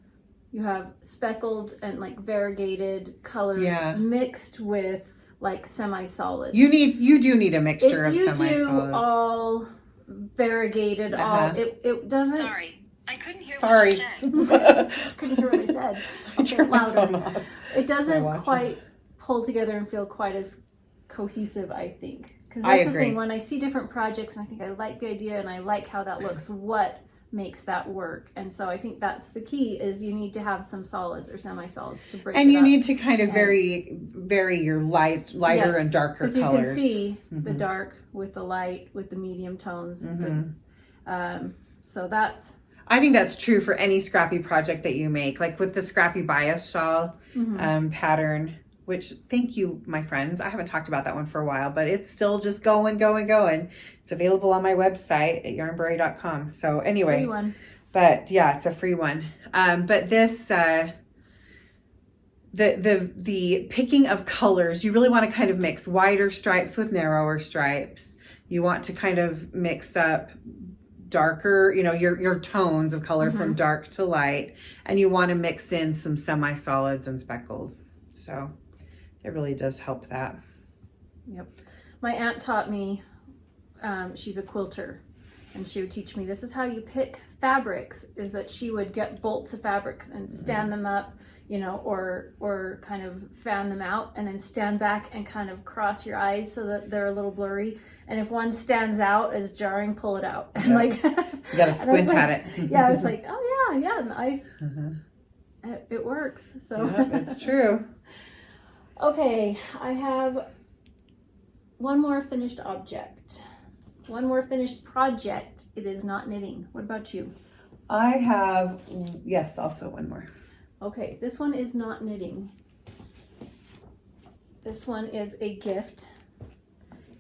speckled and like variegated colors mixed with like semi-solids. You do need a mixture of if you semi-solids. do all variegated, all it doesn't. Sorry, I couldn't hear what you said. Couldn't hear what I said. I'll say it louder. It doesn't quite pull together and feel quite as cohesive, I think. Because that's the thing, when I see different projects and I think I like the idea and I like how that looks, what makes that work? And so I think that's the key, is you need to have some solids or semi-solids to break it up. And you need to kind of vary your lighter and darker colors. Because you can see the dark with the light with the medium tones. So that's... I think that's true for any scrappy project that you make. Like with the Scrappy Bias Shawl pattern, which, thank you, my friends. I haven't talked about that one for a while, but it's still just going. It's available on my website at yarnbrary.com. So anyway, free one. But yeah, it's a free one. But this, the picking of colors, you really want to kind of mix wider stripes with narrower stripes. You want to kind of mix up darker, your tones of color from dark to light, and you want to mix in some semi-solids and speckles. So it really does help that. Yep. My aunt taught me, she's a quilter, and she would teach me this is how you pick fabrics, is that she would get bolts of fabrics and stand them up, or kind of fan them out and then stand back and kind of cross your eyes so that they're a little blurry. And if one stands out as jarring, pull it out. And like you gotta squint at it. Yeah, I was like, oh yeah. And it works. So it's true. Okay, I have one more finished object. One more finished project. It is not knitting. What about you? I have, yes, also one more. Okay, this one is not knitting. This one is a gift.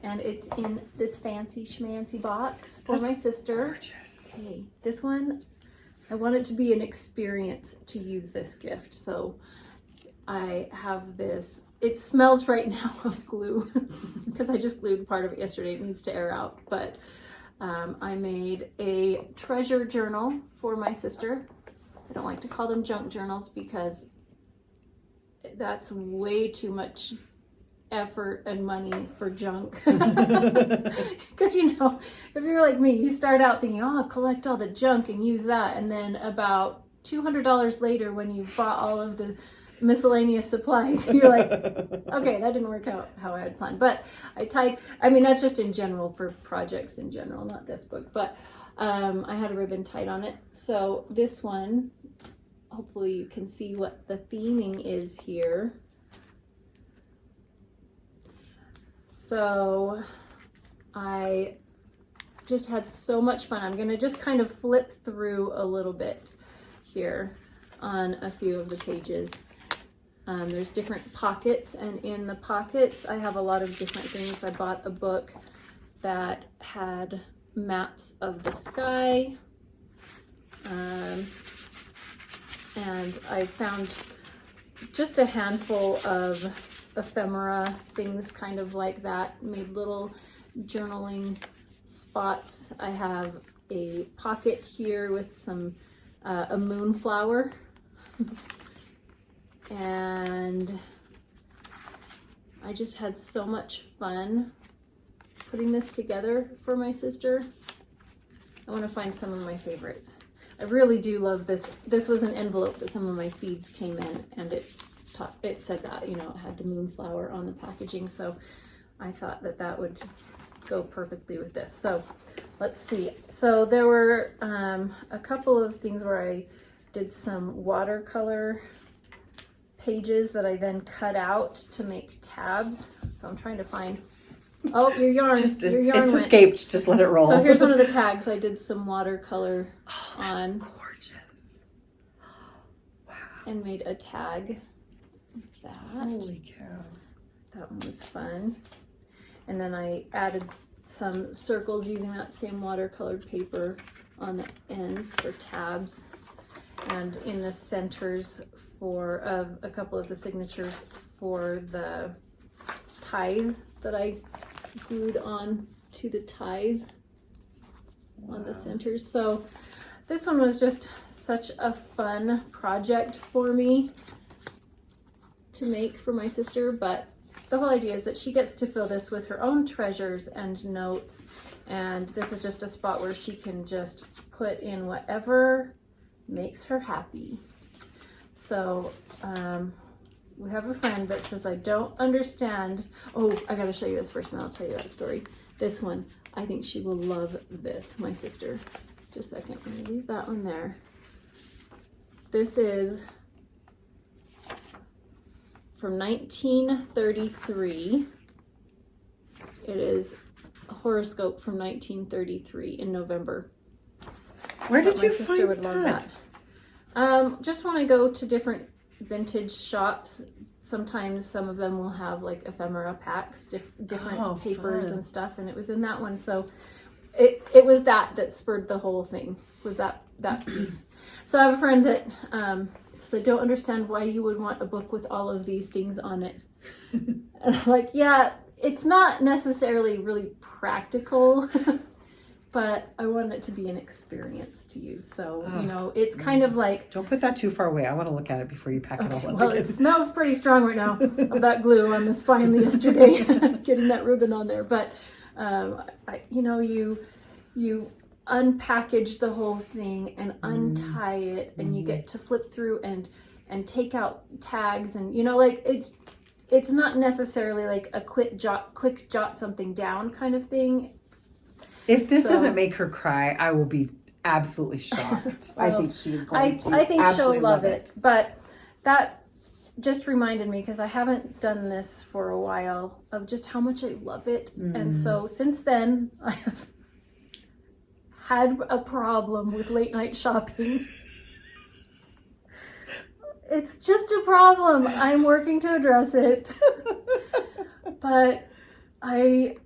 And it's in this fancy schmancy box for my sister. Gorgeous. Okay, this one, I want it to be an experience to use this gift. So I have this. It smells right now of glue because I just glued part of it yesterday. It needs to air out. But I made a treasure journal for my sister. I don't like to call them junk journals because that's way too much effort and money for junk. Because you know, if you're like me, you start out thinking, oh, I'll collect all the junk and use that, and then about $200 later, when you've bought all of the miscellaneous supplies, you're like, okay, that didn't work out how I had planned. But I mean, that's just in general for projects in general, not this book, but I had a ribbon tied on it. So this one, hopefully you can see what the theming is here. So I just had so much fun. I'm gonna just kind of flip through a little bit here on a few of the pages. There's different pockets, and in the pockets I have a lot of different things. I bought a book that had maps of the sky, and I found just a handful of ephemera, things kind of like that, made little journaling spots. I have a pocket here with some a moonflower. And I just had so much fun putting this together for my sister. I want to find some of my favorites. I really do love this. This was an envelope that some of my seeds came in, and it said that, you know, it had the moonflower on the packaging, so I thought that that would go perfectly with this. So let's see. So there were a couple of things where I did some watercolor pages that I then cut out to make tabs. So I'm trying to find, oh, your yarn. Your yarn it's went. escaped. Just let it roll. So here's one of the tags I did some watercolor on. Gorgeous. Wow. And made a tag of that. Holy cow. That one was fun. And then I added some circles using that same watercolored paper on the ends for tabs, and in the centers for a couple of the signatures for the ties that I glued on to the ties on the centers. So this one was just such a fun project for me to make for my sister, but the whole idea is that she gets to fill this with her own treasures and notes, and this is just a spot where she can just put in whatever makes her happy. So we have a friend that says, I don't understand. Oh, I gotta show you this first, and then I'll tell you that story. This one, I think she will love this, my sister. Just a second, I'm gonna leave that one there. This is from 1933. It is a horoscope from 1933 in November. Where did you my sister find would love that? Just when I go to different vintage shops, sometimes some of them will have like ephemera packs, different papers fun. and stuff, and it was in that one. So it was that spurred the whole thing, was that piece. So I have a friend that says, I don't understand why you would want a book with all of these things on it. And I'm like, yeah, it's not necessarily really practical, but I want it to be an experience to use. So, you know, it's kind of like... Don't put that too far away. I want to look at it before you pack it all up. Well, it smells pretty strong right now of that glue on the spine yesterday, getting that ribbon on there. But, you unpackage the whole thing and untie it, and you get to flip through and take out tags, and, you know, like it's not necessarily like a quick jot something down kind of thing. If this doesn't make her cry, I will be absolutely shocked. Well, I think she is going to. I think absolutely she'll love it. But that just reminded me, because I haven't done this for a while, of just how much I love it. And so since then, I have had a problem with late night shopping. It's just a problem. I'm working to address it. But I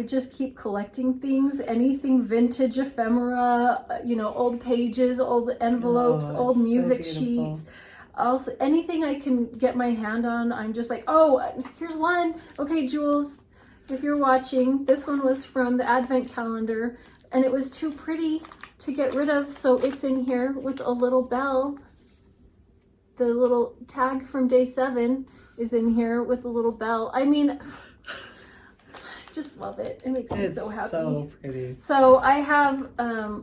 just keep collecting things, anything vintage, ephemera, old pages, old envelopes, old music sheets. Also, anything I can get my hand on, I'm just like, oh, here's one. Okay, Jules, if you're watching, this one was from the Advent calendar, and it was too pretty to get rid of, so it's in here with a little bell. The little tag from day 7 is in here with a little bell. I mean, I just love it. It makes me so happy. So pretty. So I have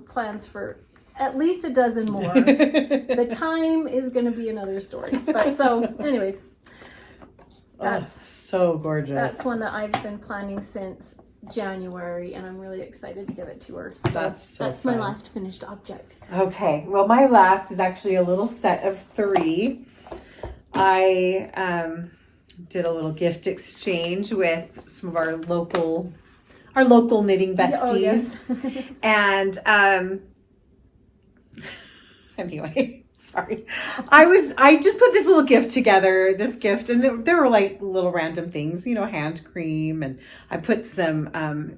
plans for at least a dozen more. The time is going to be another story. But so, anyways, that's so gorgeous. That's one that I've been planning since January, and I'm really excited to give it to her. So that's my last finished object. Okay, well, my last is actually a little set of 3. I did a little gift exchange with some of our local knitting besties. Oh, yes. And anyway, sorry. I just put this little gift together, and there were like little random things, hand cream, and I put some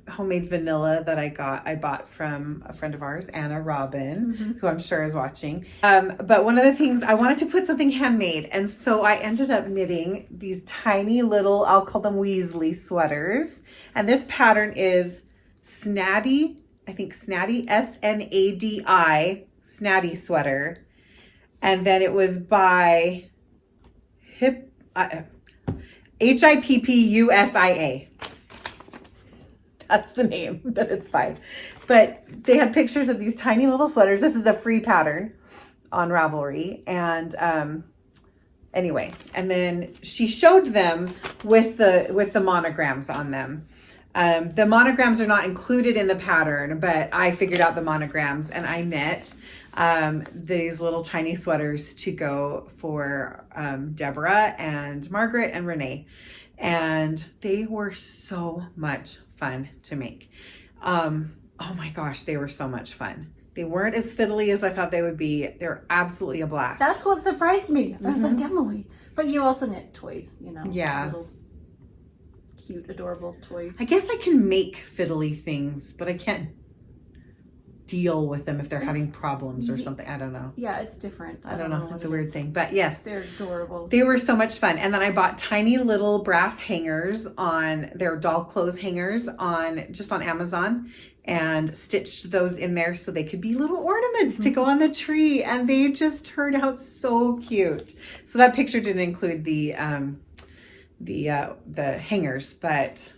homemade vanilla that I bought from a friend of ours, Anna Robin, who I'm sure is watching. But one of the things, I wanted to put something handmade, and so I ended up knitting these tiny little, I'll call them Weasley sweaters. And this pattern is Snaddy, S-N-A-D-I, Snaddy sweater. And then it was by HIPPUSIA. That's the name that it's by. But they had pictures of these tiny little sweaters. This is a free pattern on Ravelry. And anyway, and then she showed them with the monograms on them. The monograms are not included in the pattern, but I figured out the monograms, and I knit these little tiny sweaters to go for Deborah and Margaret and Renee. And they were so much fun to make. Oh my gosh, they were so much fun. They weren't as fiddly as I thought they would be. They're absolutely a blast. That's what surprised me. I was like, Emily. But you also knit toys, Yeah. Little cute, adorable toys. I guess I can make fiddly things, but I can't deal with them if they're having problems or something. I don't know. Yeah, it's different. I don't know. It's a weird thing. But yes. They're adorable. They were so much fun. And then I bought tiny little brass hangers their doll clothes hangers on Amazon, and stitched those in there so they could be little ornaments to go on the tree. And they just turned out so cute. So that picture didn't include the hangers, but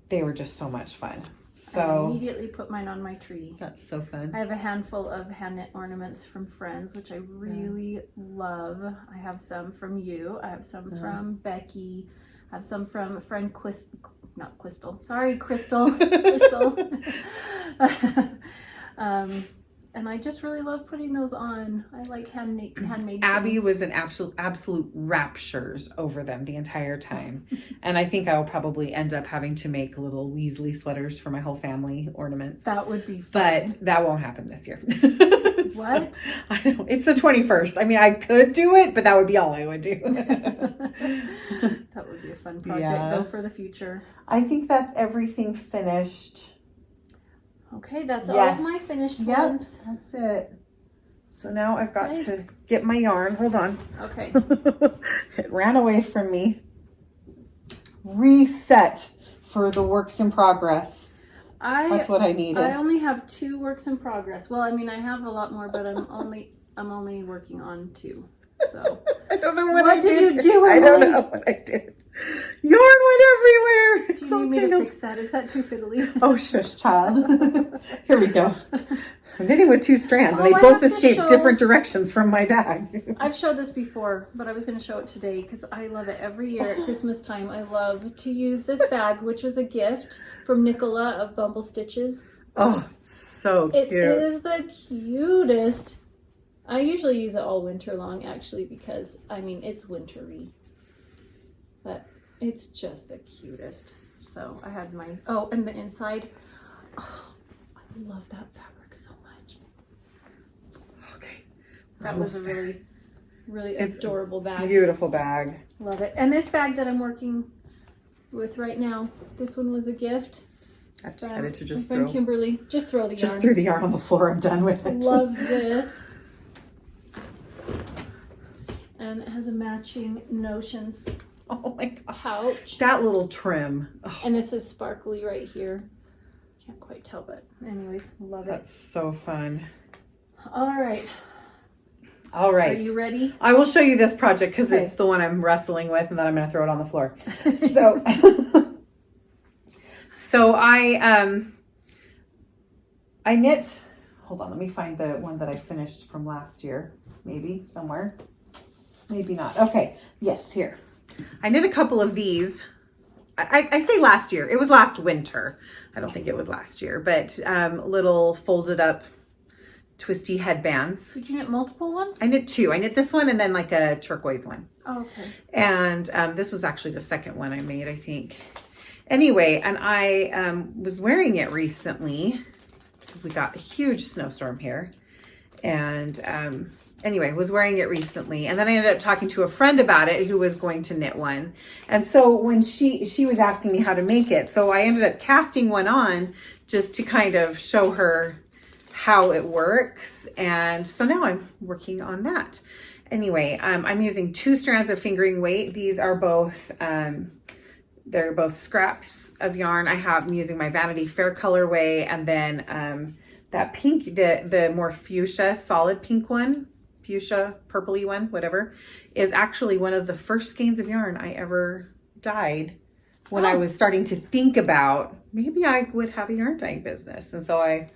they were just so much fun. So I immediately put mine on my tree. That's so fun. I have a handful of hand knit ornaments from friends, which I really love. I have some from you. I have some from Becky. I have some from a friend Crystal. Crystal. And I just really love putting those on. I like handmade Abby things. was in absolute raptures over them the entire time. And I think I will probably end up having to make little Weasley sweaters for my whole family ornaments. That would be fun. But that won't happen this year. What? So, I know. It's the 21st. I mean, I could do it, but that would be all I would do. That would be a fun project, though, for the future. I think that's everything finished. Okay, that's all of my finished ones. That's it. So now I've got to get my yarn. Hold on. Okay. It ran away from me. Reset for the works in progress. That's what I needed. I only have 2 works in progress. Well, I mean, I have a lot more, but I'm only working on 2. So I don't know what I did. What did you do, Emily? I don't know what I did. Yarn went everywhere. Do you need me to fix that? Is that too fiddly? Oh, shush, child. Here we go. I'm knitting with 2 strands, and they I both have to escaped show- different directions from my bag. I've showed this before, but I was going to show it today because I love it. Every year at Christmas time, I love to use this bag, which was a gift from Nicola of Bumble Stitches. Oh, it's so cute. It is the cutest. I usually use it all winter long, actually, because, I mean, it's wintry. But it's just the cutest. So I had my... Oh, and the inside. Oh, I love that fabric so much. Okay. That was a really, really adorable bag. Beautiful bag. Love it. And this bag that I'm working with right now, this one was a gift. I've decided to just my friend throw... Kimberly. Just throw the yarn. Just threw the yarn on the floor. I'm done with it. Love this. And it has a matching Notions Oh my gosh. pouch. That little trim. Oh. And it says sparkly right here. Can't quite tell, but anyways, love it. That's so fun. All right. All right. Are you ready? I will show you this project because Okay. it's the one I'm wrestling with, and then I'm going to throw it on the floor. So, so I knit. Hold on, let me find the one that I finished from last year. Maybe somewhere. Maybe not. Okay. Yes, here. I knit a couple of these. I say last year. It was last winter. I don't think it was last year, but little folded up twisty headbands. Did you knit multiple ones? I knit two. I knit this one and then like a turquoise one. Oh, okay. And this was actually the second one I made, I think. Anyway, and I was wearing it recently because we got a huge snowstorm here. And anyway, was wearing it recently. And then I ended up talking to a friend about it who was going to knit one. And so when she was asking me how to make it, so I ended up casting one on just to kind of show her how it works. And so now I'm working on that. Anyway, I'm using 2 strands of fingering weight. These are both, they're both scraps of yarn. I'm using my Vanity Fair colorway, and then that pink, the more fuchsia solid pink one, fuchsia purpley one, whatever, is actually one of the first skeins of yarn I ever dyed when I was starting to think about maybe I would have a yarn dyeing business. And so I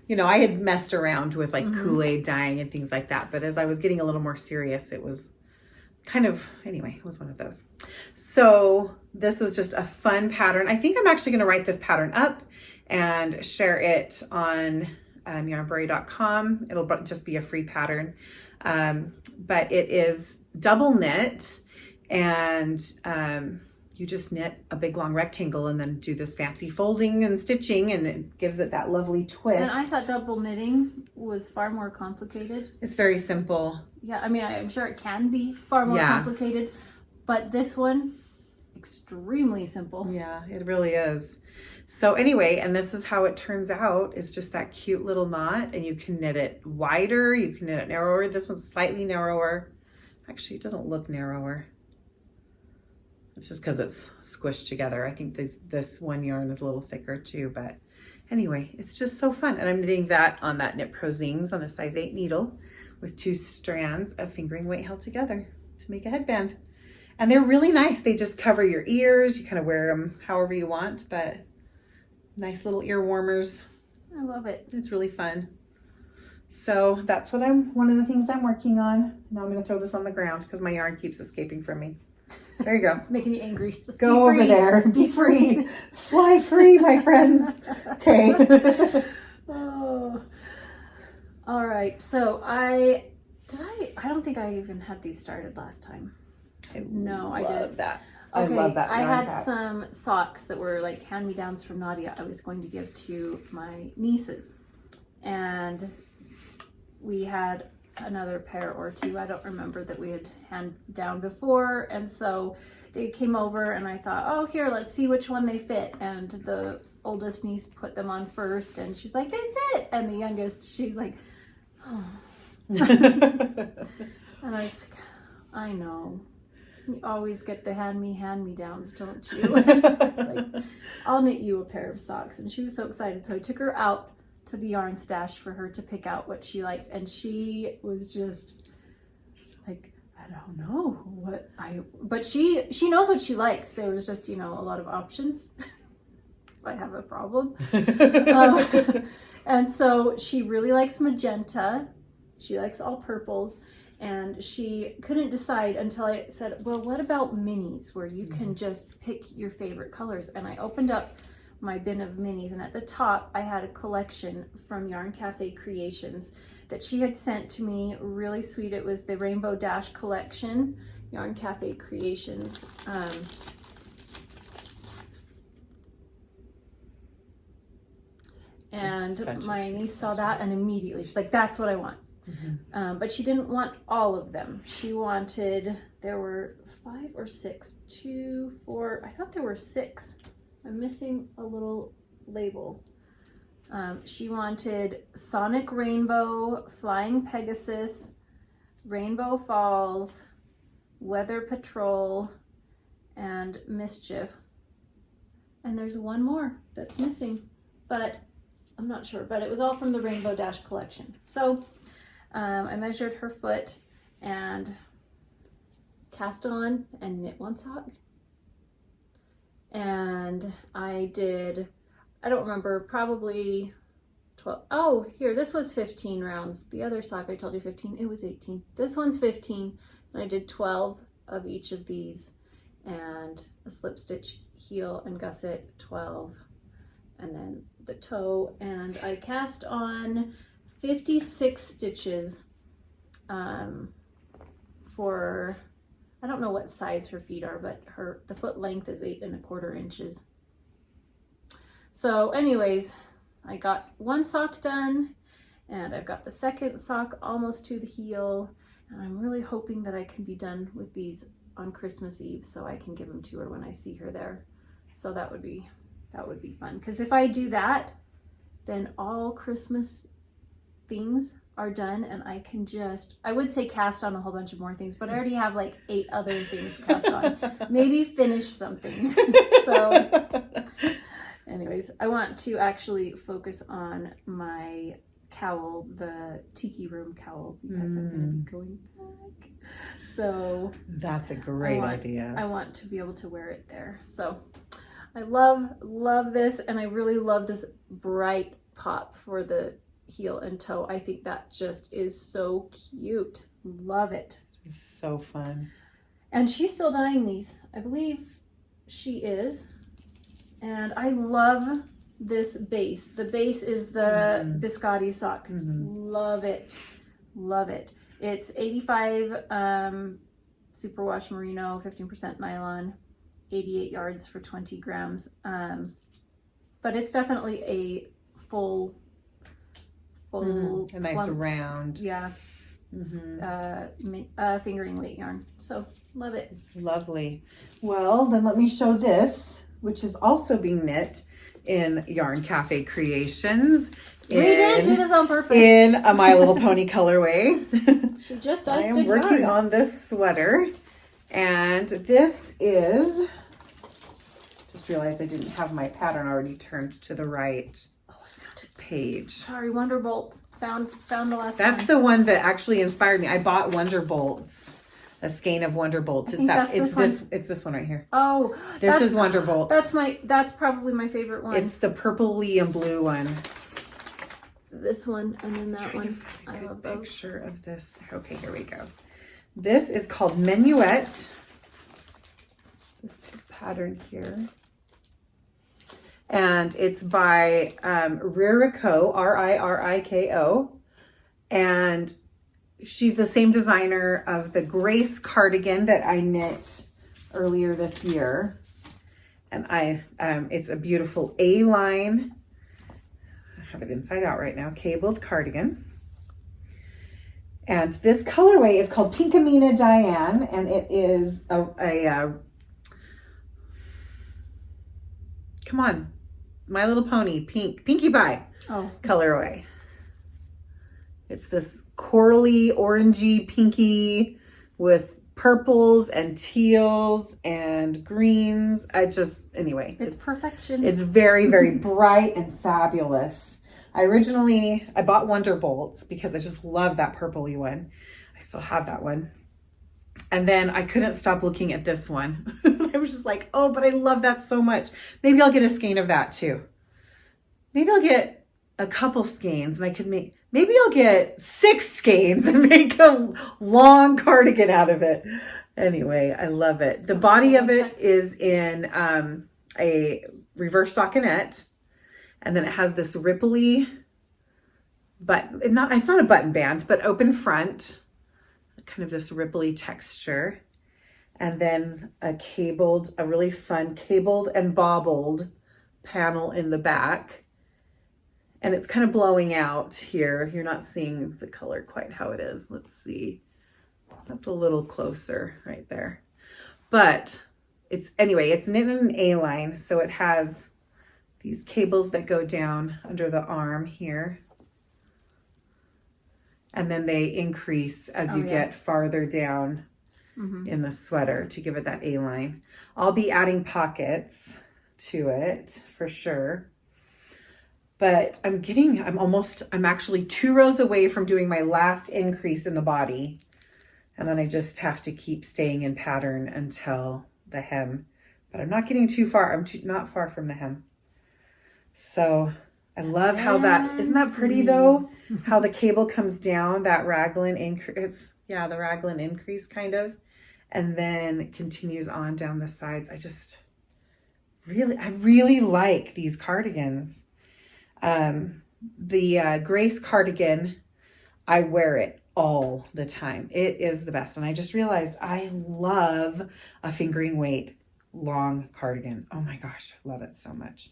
had messed around with like Kool-Aid dyeing and things like that. But as I was getting a little more serious, it was kind of, anyway, it was one of those. So this is just a fun pattern. I think I'm actually going to write this pattern up and share it on yarnbrary.com. It'll just be a free pattern. But it is double knit, and you just knit a big long rectangle and then do this fancy folding and stitching, and it gives it that lovely twist. And I thought double knitting was far more complicated. It's very simple. Yeah, I mean, I'm sure it can be far more complicated, but this one, extremely simple. Yeah, it really is. So anyway, and this is how it turns out. It's just that cute little knot, and you can knit it wider, you can knit it narrower. This one's slightly narrower. Actually, it doesn't look narrower. It's just because it's squished together. I think this one yarn is a little thicker too, but anyway, it's just so fun. And I'm knitting that on that Knit Pro Zings on a size 8 needle with 2 strands of fingering weight held together to make a headband. And they're really nice. They just cover your ears. You kind of wear them however you want, but nice little ear warmers. I love it. It's really fun. So that's one of the things I'm working on. Now I'm going to throw this on the ground because my yarn keeps escaping from me. There you go. It's making me angry. Go over there. Be free. Fly free, my friends. Okay. Oh. All right. So I don't think I even had these started last time. I did. love that. Okay, I love that. I yarn had pack. some socks that were like hand-me-downs from Nadia I was going to give to my nieces. And we had another pair or two, I don't remember, that we had hand down before. And so they came over and I thought, oh, here, let's see which one they fit. And the oldest niece put them on first and she's like, they fit. And the youngest, she's like, oh. And I was like, I know. You always get the hand-me-downs, don't you? It's like, I'll knit you a pair of socks. And she was so excited. So I took her out to the yarn stash for her to pick out what she liked. And she was just like, I don't know but she knows what she likes. There was just, a lot of options. So I have a problem. And so she really likes magenta. She likes all purples. And she couldn't decide until I said, well, what about minis where you can just pick your favorite colors? And I opened up my bin of minis, and at the top I had a collection from Yarn Cafe Creations that she had sent to me. Really sweet. It was the Rainbow Dash collection, Yarn Cafe Creations. And my niece saw that and immediately she's like, that's what I want. Mm-hmm. But she didn't want all of them. She wanted, there were 5 or 6, 2, 4, I thought there were 6. I'm missing a little label. She wanted Sonic Rainbow, Flying Pegasus, Rainbow Falls, Weather Patrol, and Mischief. And there's one more that's missing. but I'm not sure. But it was all from the Rainbow Dash collection. So I measured her foot and cast on and knit one sock. And I did, I don't remember, probably 12. Oh, here, this was 15 rounds. The other sock I told you 15, it was 18. This one's 15, and I did 12 of each of these, and a slip stitch heel and gusset 12, and then the toe, and I cast on 56 stitches for, I don't know what size her feet are, but the foot length is 8 1/4 inches. So anyways, I got one sock done, and I've got the second sock almost to the heel, and I'm really hoping that I can be done with these on Christmas Eve so I can give them to her when I see her there. So that would be fun, because if I do that, then all Christmas things are done, and I can just, I would say cast on a whole bunch of more things, but I already have like 8 other things cast on. Maybe finish something. So anyways, I want to actually focus on my cowl, the Tiki Room cowl, because I'm going to be going back. So that's a great idea. I want to be able to wear it there. So I love this, and I really love this bright pop for the heel and toe. I think that just is so cute. Love it. It's so fun. And she's still dyeing these. I believe she is. And I love this base. The base is the Biscotti Sock. Love it. Love it. It's 85 superwash merino, 15% nylon, 88 yards for 20 grams. But it's definitely a full a nice plump, round. Yeah. Fingering weight yarn. So love it. It's lovely. Well, then let me show this, which is also being knit in Yarn Cafe Creations. We didn't do this on purpose. In a My Little Pony colorway. She just does I am good working yarn. on this sweater, and this is, just realized I didn't have my pattern already turned to the right page. Sorry, Wonderbolts. Found the last That's one. the one that actually inspired me. I bought Wonderbolts, a skein of Wonderbolts. It's this one right here. Oh, this is Wonderbolts. That's probably my favorite one. It's the purpley and blue one. This one and then that one. I love those. Picture of this. Okay, here we go. This is called Minuet. This pattern here. And it's by Ririko, Ririko. And she's the same designer of the Grace cardigan that I knit earlier this year. And it's a beautiful A-line. I have it inside out right now. Cabled cardigan. And this colorway is called Pinkamena Diane, and it is a come on, My Little Pony Pinkie Pie colorway. It's this corally, orangey, pinky with purples and teals and greens. Anyway, it's perfection. It's very, very bright and fabulous. I bought Wonderbolts because I just love that purpley one. I still have that one. And then I couldn't stop looking at this one. I was just like, oh, but I love that so much. Maybe I'll get a skein of that too. Maybe I'll get a couple skeins, and maybe I'll get 6 skeins and make a long cardigan out of it. Anyway, I love it. The body of it is in a reverse stockinette. And then it has this ripply, it's not a button band, but open front, kind of this ripply texture. And then a really fun cabled and bobbled panel in the back. And it's kind of blowing out here. You're not seeing the color quite how it is. Let's see. That's a little closer right there. But it's knit in an A-line, so it has these cables that go down under the arm here. And then they increase as you get farther down in the sweater to give it that A-line. I'll be adding pockets to it for sure. But I'm actually 2 rows away from doing my last increase in the body. And then I just have to keep staying in pattern until the hem. But I'm not getting too far. I'm not far from the hem. So I love how isn't that pretty though? How the cable comes down, that raglan increase. Yeah, the raglan increase kind of. And then continues on down the sides. I really like these cardigans. The Grace cardigan, I wear it all the time. It is the best. And I just realized I love a fingering weight long cardigan. Oh my gosh, love it so much.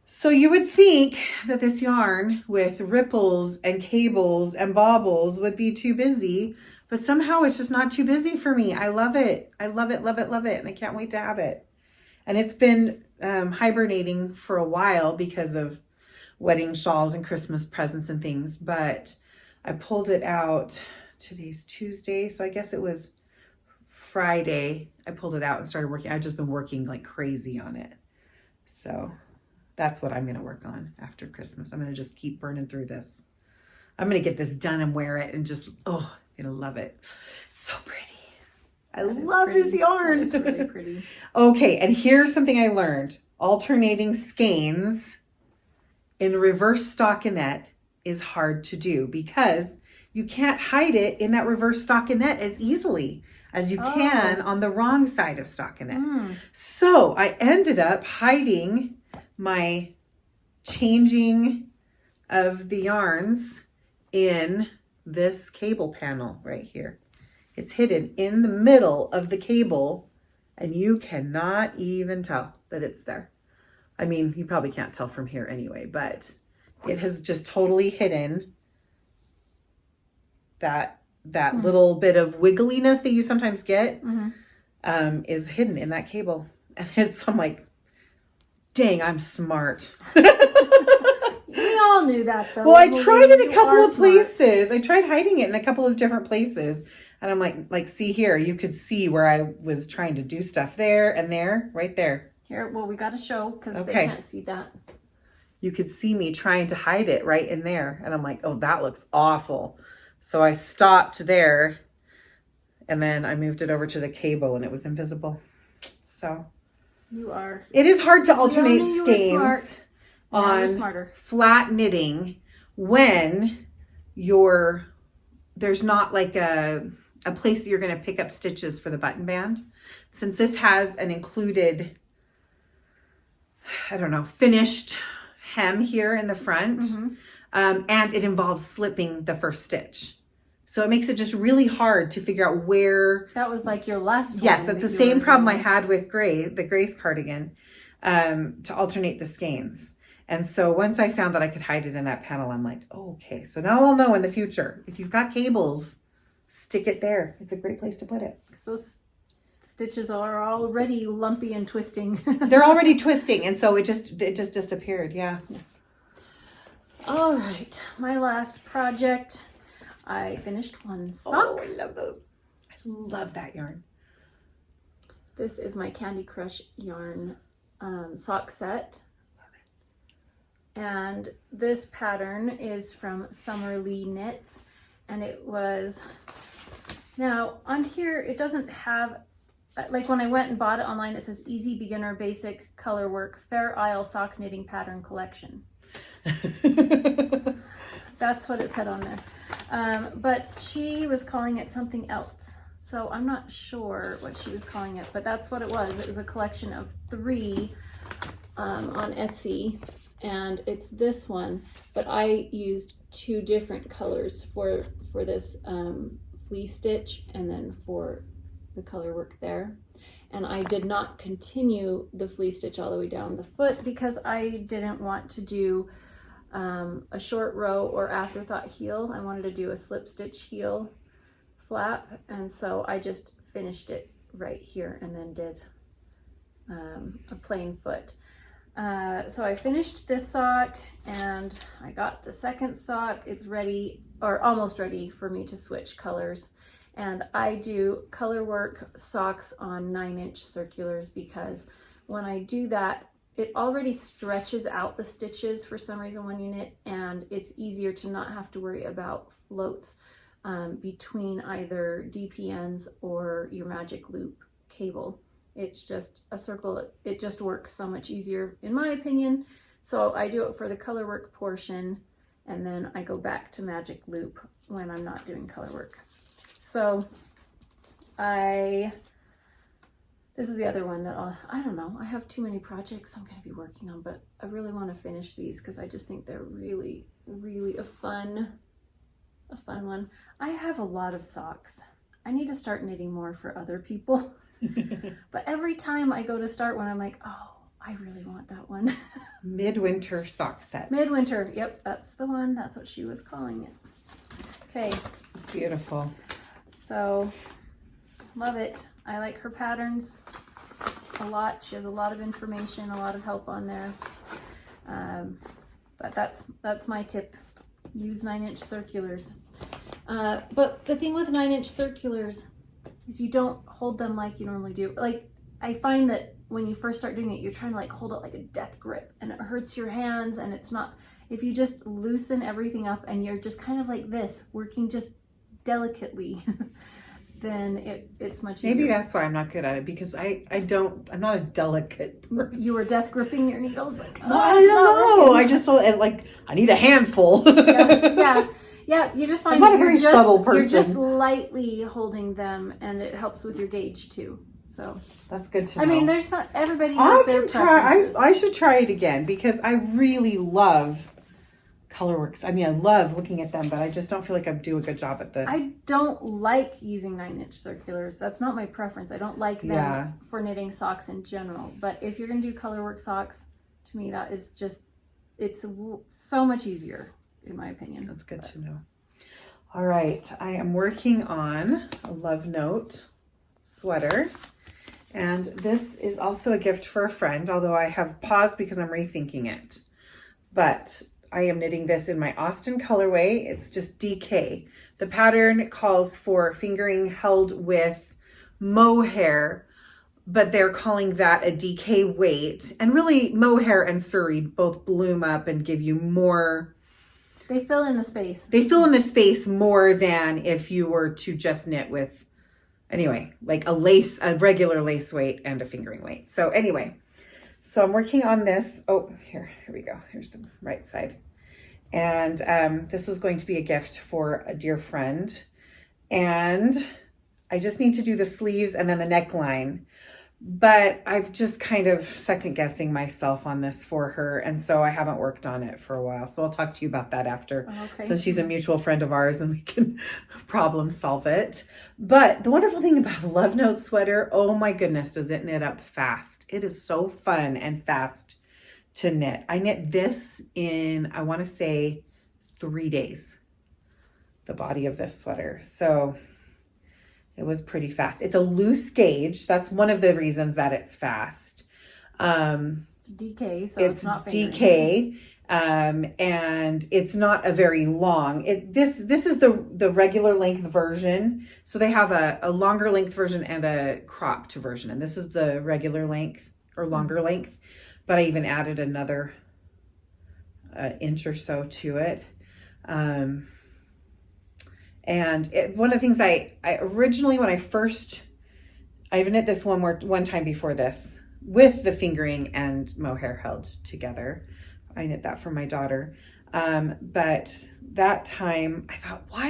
So you would think that this yarn with ripples and cables and baubles would be too busy, but somehow it's just not too busy for me. I love it. I love it, love it, love it. And I can't wait to have it. And it's been hibernating for a while because of wedding shawls and Christmas presents and things. But I pulled it out. Today's Tuesday. So I guess it was Friday. I pulled it out and started working. I've just been working like crazy on it. So that's what I'm going to work on after Christmas. I'm going to just keep burning through this. I'm going to get this done and wear it and just, I'm going to love it. It's so pretty. I love this yarn. It's really pretty. Okay, and here's something I learned. Alternating skeins in reverse stockinette is hard to do because you can't hide it in that reverse stockinette as easily as you can on the wrong side of stockinette. So I ended up hiding my changing of the yarns in this cable panel right here. It's hidden in the middle of the cable and you cannot even tell that it's there. I mean, you probably can't tell from here anyway, but it has just totally hidden that little bit of wiggliness that you sometimes get is hidden in that cable. And I'm like, dang, I'm smart. We all knew that though. Well, I tried it a couple of places. I tried hiding it in a couple of different places. And I'm like, see here, you could see where I was trying to do stuff there and there, right there. Here, well, we got to show because they can't see that. You could see me trying to hide it right in there. And I'm like, oh, that looks awful. So I stopped there and then I moved it over to the cable and it was invisible. So it is hard to alternate skeins on flat knitting when there's not like a place that you're going to pick up stitches for the button band. Since this has an included, finished hem here in the front, and it involves slipping the first stitch. So it makes it just really hard to figure out where. That was like your last one. Yes, that's the same problem I had with the Grace cardigan, to alternate the skeins. And so once I found that I could hide it in that panel, I'm like, okay, so now I'll know in the future. If you've got cables, stick it there. It's a great place to put it. Those stitches are already lumpy and twisting. They're already twisting, and so it just disappeared, yeah. All right, my last project. I finished one sock. Oh, I love those. I love that yarn. This is my Candy Crush yarn sock set. And this pattern is from Summerlee Knits. And it was, now on here, it doesn't have, like when I went and bought it online, it says Easy Beginner Basic Color Work Fair Isle Sock Knitting Pattern Collection. That's what it said on there. But she was calling it something else. So I'm not sure what she was calling it, but that's what it was. It was a collection of 3 on Etsy. And it's this one, but I used 2 different colors for this flea stitch and then for the color work there. And I did not continue the flea stitch all the way down the foot because I didn't want to do a short row or afterthought heel. I wanted to do a slip stitch heel flap, and so I just finished it right here and then did a plain foot. So I finished this sock and I got the second sock. It's ready, or almost ready, for me to switch colors. And I do color work socks on 9-inch circulars because when I do that it already stretches out the stitches for some reason when you knit, and it's easier to not have to worry about floats between either DPNs or your magic loop cable. It's just a circle. It just works so much easier in my opinion. So I do it for the color work portion, and then I go back to magic loop when I'm not doing color work. So this is the other one that I don't know, I have too many projects I'm going to be working on, but I really want to finish these because I just think they're really, really a fun one. I have a lot of socks. I need to start knitting more for other people. But every time I go to start one, I'm like, oh, I really want that one. Midwinter sock set. Midwinter, yep, that's the one. That's what she was calling it. Okay. It's beautiful. So, love it. I like her patterns a lot. She has a lot of information, a lot of help on there. But that's my tip. Use 9-inch circulars. But the thing with 9-inch circulars is you don't hold them like you normally do. Like, I find that when you first start doing it, you're trying to like hold it like a death grip, and it hurts your hands, and it's not. If you just loosen everything up and you're just kind of like this, working just delicately, then it's much easier. Maybe that's why I'm not good at it, because I'm not a delicate person. You were death gripping your needles like, oh, I don't know. I just I need a handful. Yeah. You just find I'm not a very subtle person. You're just lightly holding them, and it helps with your gauge too. So that's good to know. I mean, there's not everybody has their preferences. I should try it again, because I really love Colorworks. I mean, I love looking at them, but I just don't feel like I do a good job at the. I don't like using 9-inch circulars. That's not my preference. I don't like them for knitting socks in general. But if you're going to do colorwork socks, to me that is just, it's so much easier in my opinion. That's good to know. All right, I am working on a Love Note sweater, and this is also a gift for a friend, although I have paused because I'm rethinking it. But I am knitting this in my Austin colorway. It's just DK. The pattern calls for fingering held with mohair, but they're calling that a DK weight. And really, mohair and surrey both bloom up and give you more. They fill in the space. They fill in the space more than if you were to just knit with, anyway, like a regular lace weight and a fingering weight. So anyway, so I'm working on this. Oh, here we go. Here's the right side. And this was going to be a gift for a dear friend. And I just need to do the sleeves and then the neckline. But I've just kind of second guessing myself on this for her. And so I haven't worked on it for a while. So I'll talk to you about that after. Okay. Since she's a mutual friend of ours and we can problem solve it. But the wonderful thing about a Love Note sweater, oh my goodness, does it knit up fast. It is so fun and fast to knit. I knit this in, I want to say 3 days, the body of this sweater. So it was pretty fast. It's a loose gauge. That's one of the reasons that it's fast. It's DK, so it's not fingering. DK, and it's not a very long. This is the regular length version. So they have a longer length version and a cropped version, and this is the regular length or longer length. But I even added another inch or so to it. And one of the things I originally, when I've knit this one time before this with the fingering and mohair held together. I knit that for my daughter. But that time I thought, why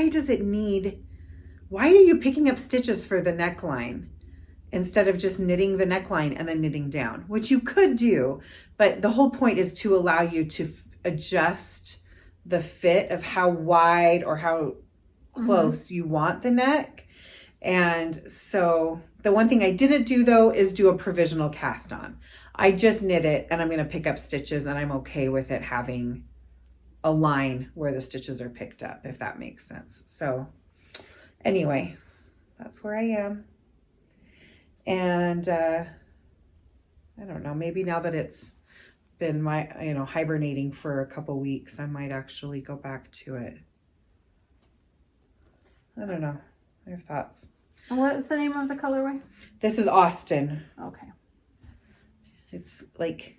are you picking up stitches for the neckline instead of just knitting the neckline and then knitting down, which you could do. But the whole point is to allow you to adjust the fit of how wide or how close you want the neck. And so the one thing I didn't do though is do a provisional cast on. I just knit it and I'm going to pick up stitches, and I'm okay with it having a line where the stitches are picked up, if that makes sense. So anyway, that's where I am. And I don't know, maybe now that it's been hibernating for a couple weeks, I might actually go back to it. I don't know. I have thoughts. And what is the name of the colorway? This is Austin. Okay. It's like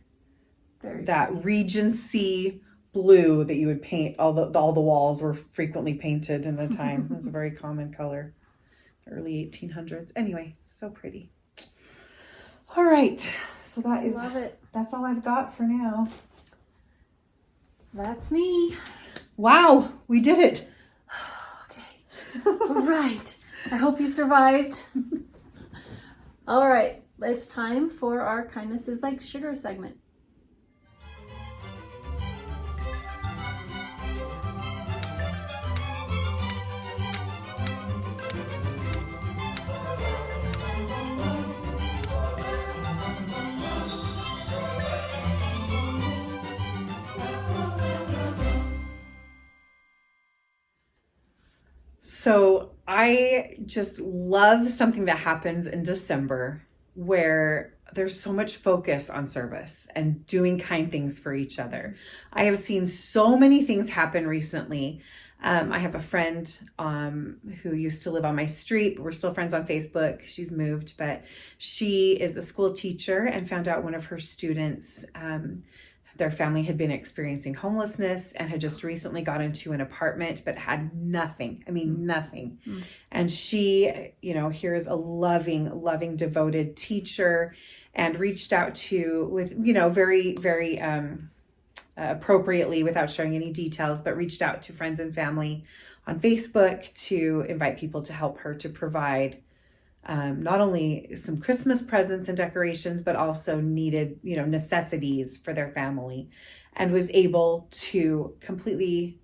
that Regency blue that you would paint. All the walls were frequently painted in the time. It was a very common color, early 1800s. Anyway, so pretty. All right, so Love it. That's all I've got for now. That's me. Wow, we did it. Okay. All right. I hope you survived. All right. It's time for our Kindness is Like Sugar segment. So I just love something that happens in December where there's so much focus on service and doing kind things for each other. I have seen so many things happen recently. I have a friend who used to live on my street. We're still friends on Facebook. She's moved, but she is a school teacher and found out one of her students, their family had been experiencing homelessness and had just recently got into an apartment, but had nothing. I mean, nothing. Mm. And she, here is a loving, devoted teacher, and reached out to, with, very, very appropriately, without sharing any details, but reached out to friends and family on Facebook to invite people to help her to provide not only some Christmas presents and decorations, but also needed, necessities for their family, and was able to completely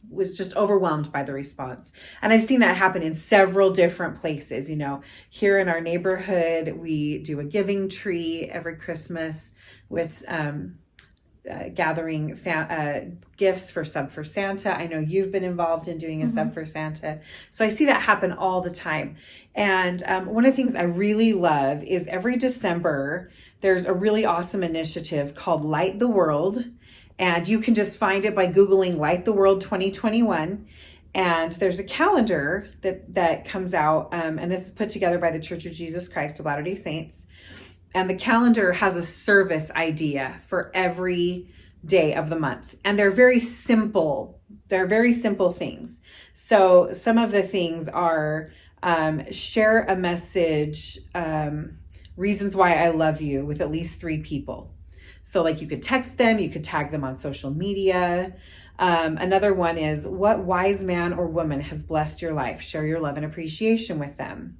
was just overwhelmed by the response. And I've seen that happen in several different places. Here in our neighborhood, we do a giving tree every Christmas with gathering gifts for Sub for Santa. I know you've been involved in doing a Sub for Santa. So I see that happen all the time. And one of the things I really love is every December, there's a really awesome initiative called Light the World. And you can just find it by Googling Light the World 2021. And there's a calendar that comes out. And this is put together by the Church of Jesus Christ of Latter-day Saints. And the calendar has a service idea for every day of the month. And they're very simple. They're very simple things. So some of the things are share a message, reasons why I love you, with at least 3 people. So like you could text them, you could tag them on social media. Another one is, what wise man or woman has blessed your life? Share your love and appreciation with them.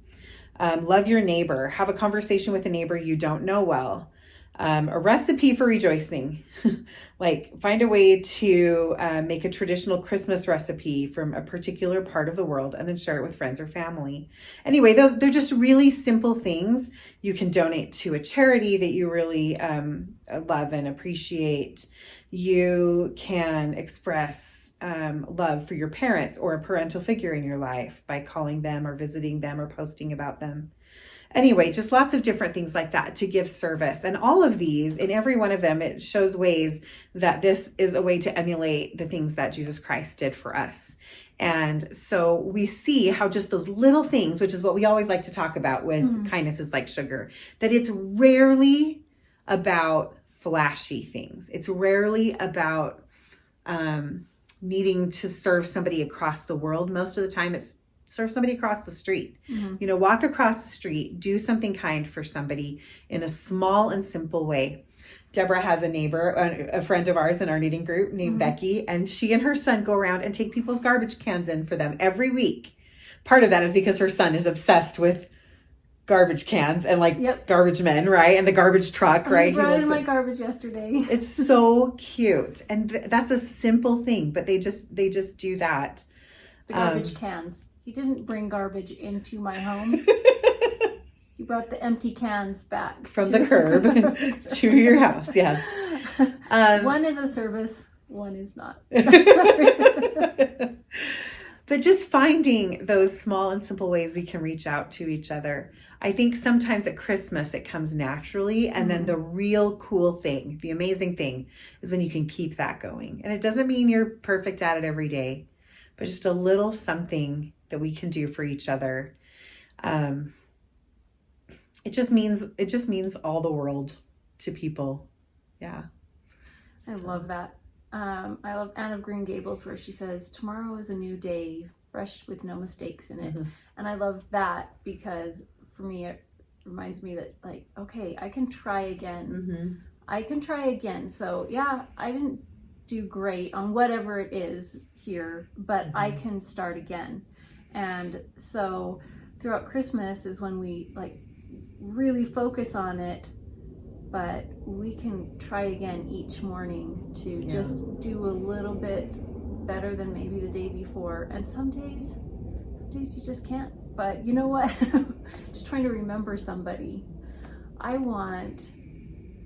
Love your neighbor. Have a conversation with a neighbor you don't know well. A recipe for rejoicing. Like find a way to make a traditional Christmas recipe from a particular part of the world and then share it with friends or family. Anyway, they're just really simple things. You can donate to a charity that you really love and appreciate. You can express love for your parents or a parental figure in your life by calling them or visiting them or posting about them. Anyway, just lots of different things like that to give service. And all of these, in every one of them, it shows ways that this is a way to emulate the things that Jesus Christ did for us. And so we see how just those little things, which is what we always like to talk about with Kindness is Like Sugar, that it's rarely about flashy things. It's rarely about needing to serve somebody across the world. Most of the time it's serve somebody across the street. Walk across the street, do something kind for somebody in a small and simple way. Deborah has a neighbor, a friend of ours in our knitting group named Becky, and she and her son go around and take people's garbage cans in for them every week. Part of that is because her son is obsessed with garbage cans and garbage men, right? And the garbage truck, right? He brought in my garbage yesterday. It's so cute. And that's a simple thing, but they just do that. The garbage cans. He didn't bring garbage into my home. He brought the empty cans back. From the curb to your house, yes. One is a service, one is not. But just finding those small and simple ways we can reach out to each other. I think sometimes at Christmas it comes naturally, and then the real cool thing, the amazing thing, is when you can keep that going. And it doesn't mean you're perfect at it every day, but just a little something that we can do for each other. It just means all the world to people. Yeah. I love that. I love Anne of Green Gables where she says, tomorrow is a new day, fresh with no mistakes in it. And I love that because for me, it reminds me that like, okay, I can try again. I can try again. So yeah, I didn't do great on whatever it is here, but I can start again. And so throughout Christmas is when we like really focus on it, but we can try again each morning to just do a little bit better than maybe the day before. And some days you just can't. But you know what? Just trying to remember somebody. I want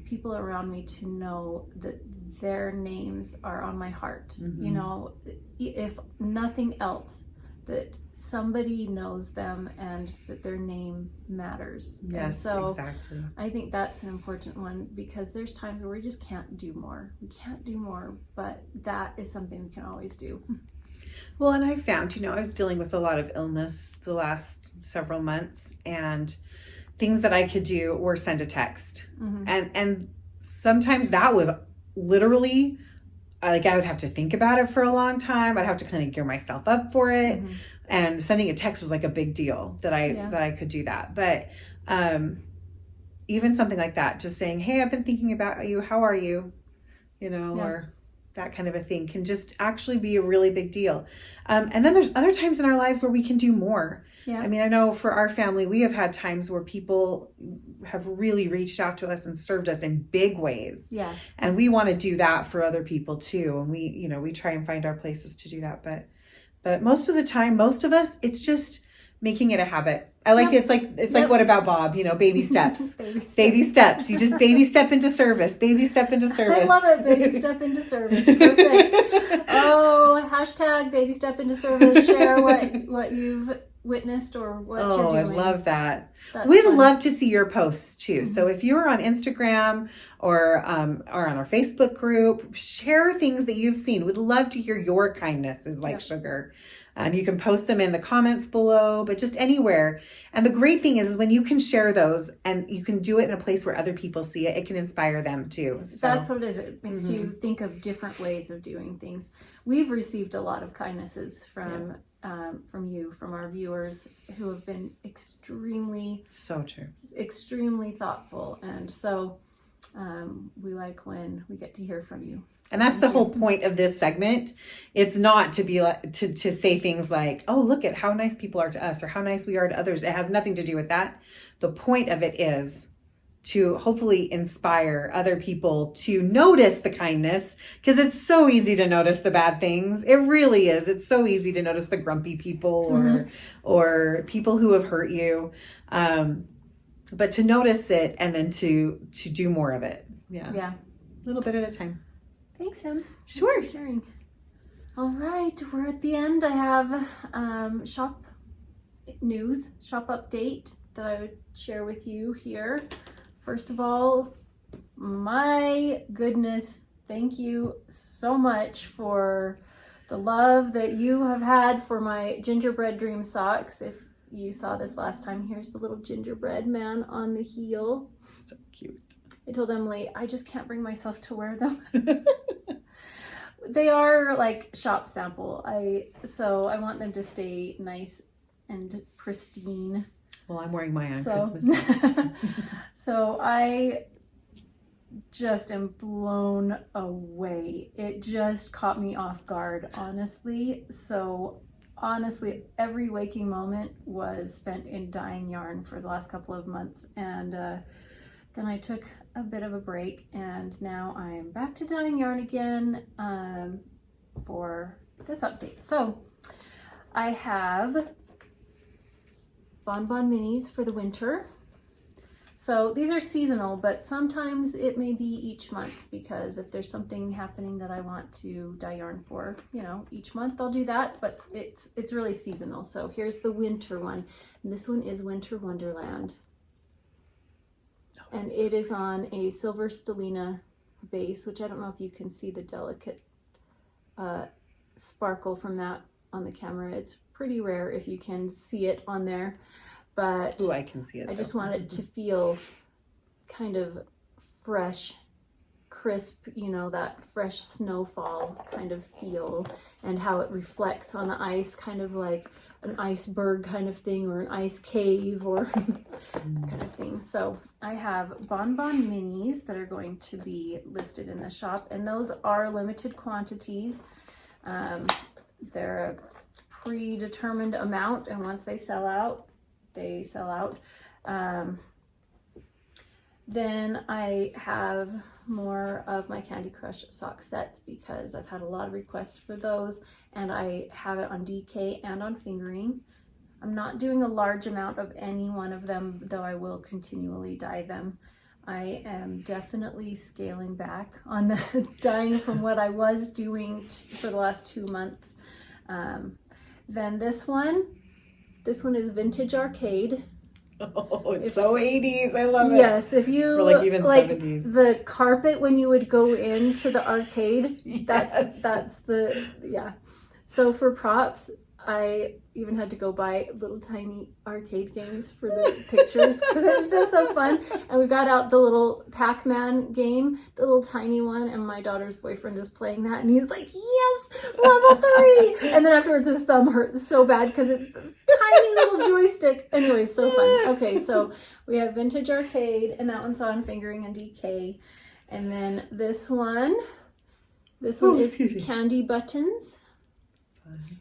people around me to know that their names are on my heart. You know, if nothing else, that somebody knows them and that their name matters. Yes, and so exactly. I think that's an important one because there's times where we just can't do more. We can't do more, but that is something we can always do. Well, and I found, you know, I was dealing with a lot of illness the last several months, and things that I could do were send a text. And sometimes that was literally like I would have to think about it for a long time. I'd have to kind of gear myself up for it. And sending a text was like a big deal that I could do that. But even something like that, just saying, hey, I've been thinking about you. How are you? You know, or that kind of a thing can just actually be a really big deal. And then there's other times in our lives where we can do more. I mean, I know for our family, we have had times where people have really reached out to us and served us in big ways. And we want to do that for other people too. And we, you know, we try and find our places to do that. But most of the time, most of us, it's just making it a habit. I like it's like what about Bob? You know, baby steps. Baby steps. You just baby step into service. Baby step into service. I love it. Baby step into service. Perfect. Oh, hashtag baby step into service. Share what you've witnessed or what you're doing. I love that. That's We'd fun. love to see your posts too. So if you're on Instagram or on our Facebook group, share things that you've seen. We'd love to hear your kindness is like sugar. You can post them in the comments below, but just anywhere. And the great thing is when you can share those and you can do it in a place where other people see it, it can inspire them too. So that's what it is. It makes you think of different ways of doing things. We've received a lot of kindnesses from you, from our viewers who have been extremely thoughtful. And so we like when we get to hear from you. And that's the whole point of this segment. It's not to be like to say things like, oh, look at how nice people are to us or how nice we are to others. It has nothing to do with that. The point of it is to hopefully inspire other people to notice the kindness, because it's so easy to notice the bad things. It really is. It's so easy to notice the grumpy people or people who have hurt you. But to notice it and then to do more of it. Yeah. A little bit at a time. Thanks, Em. Sure. Thanks for sharing. All right, we're at the end. I have shop news, shop update that I would share with you here. First of all, my goodness, thank you so much for the love that you have had for my gingerbread dream socks. If you saw this last time, here's the little gingerbread man on the heel. So cute. I told Emily, I just can't bring myself to wear them. They are like shop sample. So I want them to stay nice and pristine. Well, I'm wearing mine on Christmas. So I just am blown away. It just caught me off guard, honestly. So honestly, every waking moment was spent in dyeing yarn for the last couple of months. And then I took a bit of a break, and now I'm back to dyeing yarn again for this update. So I have Bonbon Minis for the winter. So these are seasonal, but sometimes it may be each month, because if there's something happening that I want to dye yarn for, you know, each month I'll do that, but it's really seasonal. So here's the winter one, and this one is Winter Wonderland. And it is on a silver stellina base, which I don't know if you can see the delicate sparkle from that on the camera. It's pretty rare if you can see it on there. But ooh, I can see it. I just wanted to feel kind of fresh, crisp, that fresh snowfall kind of feel, and how it reflects on the ice, kind of like an iceberg kind of thing, or an ice cave, or kind of thing. So I have Bonbon Minis that are going to be listed in the shop, and those are limited quantities. They're a predetermined amount, and once they sell out, they sell out. Then I have more of my Candy Crush sock sets because I've had a lot of requests for those, and I have it on DK and on fingering. I'm not doing a large amount of any one of them, though I will continually dye them. I am definitely scaling back on the dyeing from what I was doing for the last 2 months. Then this one is Vintage Arcade. Oh, it's so 80s. I love it. Yes, if you or like even 70s. The carpet when you would go into the arcade, Yes. that's the, yeah. So for props, I even had to go buy little tiny arcade games for the pictures because it was just so fun. And we got out the little Pac-Man game, the little tiny one, and my daughter's boyfriend is playing that, and he's like, yes, level 3! And then afterwards his thumb hurts so bad because it's this tiny little joystick. Anyway, so fun. Okay, so we have Vintage Arcade, and that one's on fingering and DK. And then this one is Candy Buttons.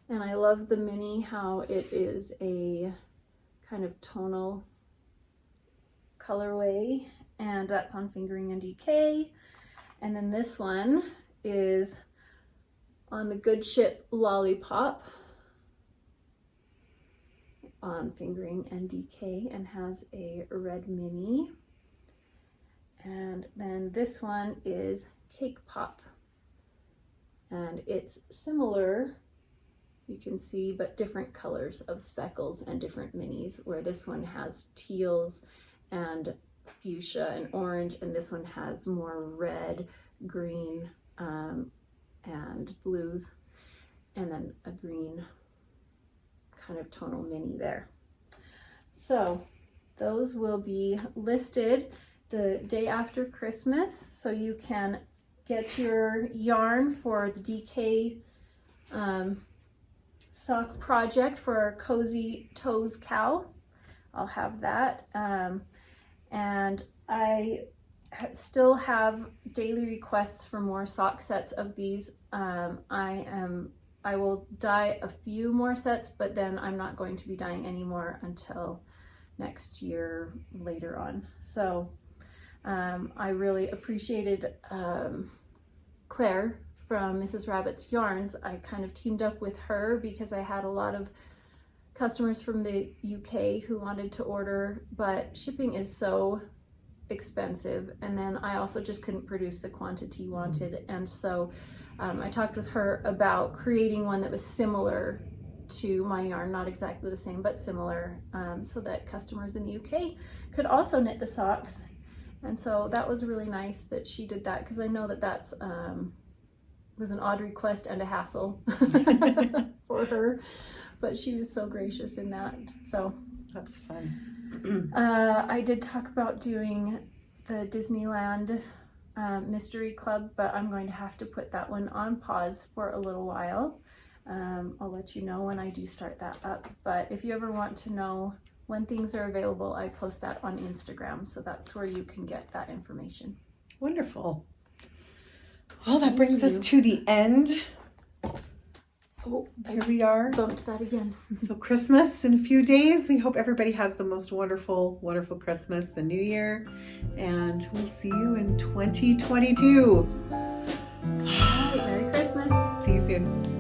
And I love the mini, how it is a kind of tonal colorway, and that's on fingering and DK. And then this one is on the Good Ship Lollipop on fingering and DK, and has a red mini. And then this one is Cake Pop, and it's similar, you can see, but different colors of speckles and different minis, where this one has teals and fuchsia and orange, and this one has more red, green, and blues, and then a green kind of tonal mini there. So those will be listed the day after Christmas, so you can get your yarn for the DK sock project for our Cozy Toes cow. I'll have that. And I still have daily requests for more sock sets of these. I will dye a few more sets, but then I'm not going to be dyeing any more until next year later on. So I really appreciated Claire from Mrs. Rabbit's Yarns. I kind of teamed up with her because I had a lot of customers from the UK who wanted to order, but shipping is so expensive, and then I also just couldn't produce the quantity wanted, and so I talked with her about creating one that was similar to my yarn, not exactly the same, but similar, so that customers in the UK could also knit the socks. And so that was really nice that she did that, because I know that that's was an odd request and a hassle for her, but she was so gracious in that. So that's fun. I did talk about doing the Disneyland Mystery Club, but I'm going to have to put that one on pause for a little while. I'll let you know when I do start that up, but if you ever want to know when things are available, I post that on Instagram, so that's where you can get that information. Wonderful. Well, that brings us to the end. Oh, here we are. Bumped that again. So Christmas in a few days. We hope everybody has the most wonderful, wonderful Christmas and New Year. And we'll see you in 2022. Merry Christmas. See you soon.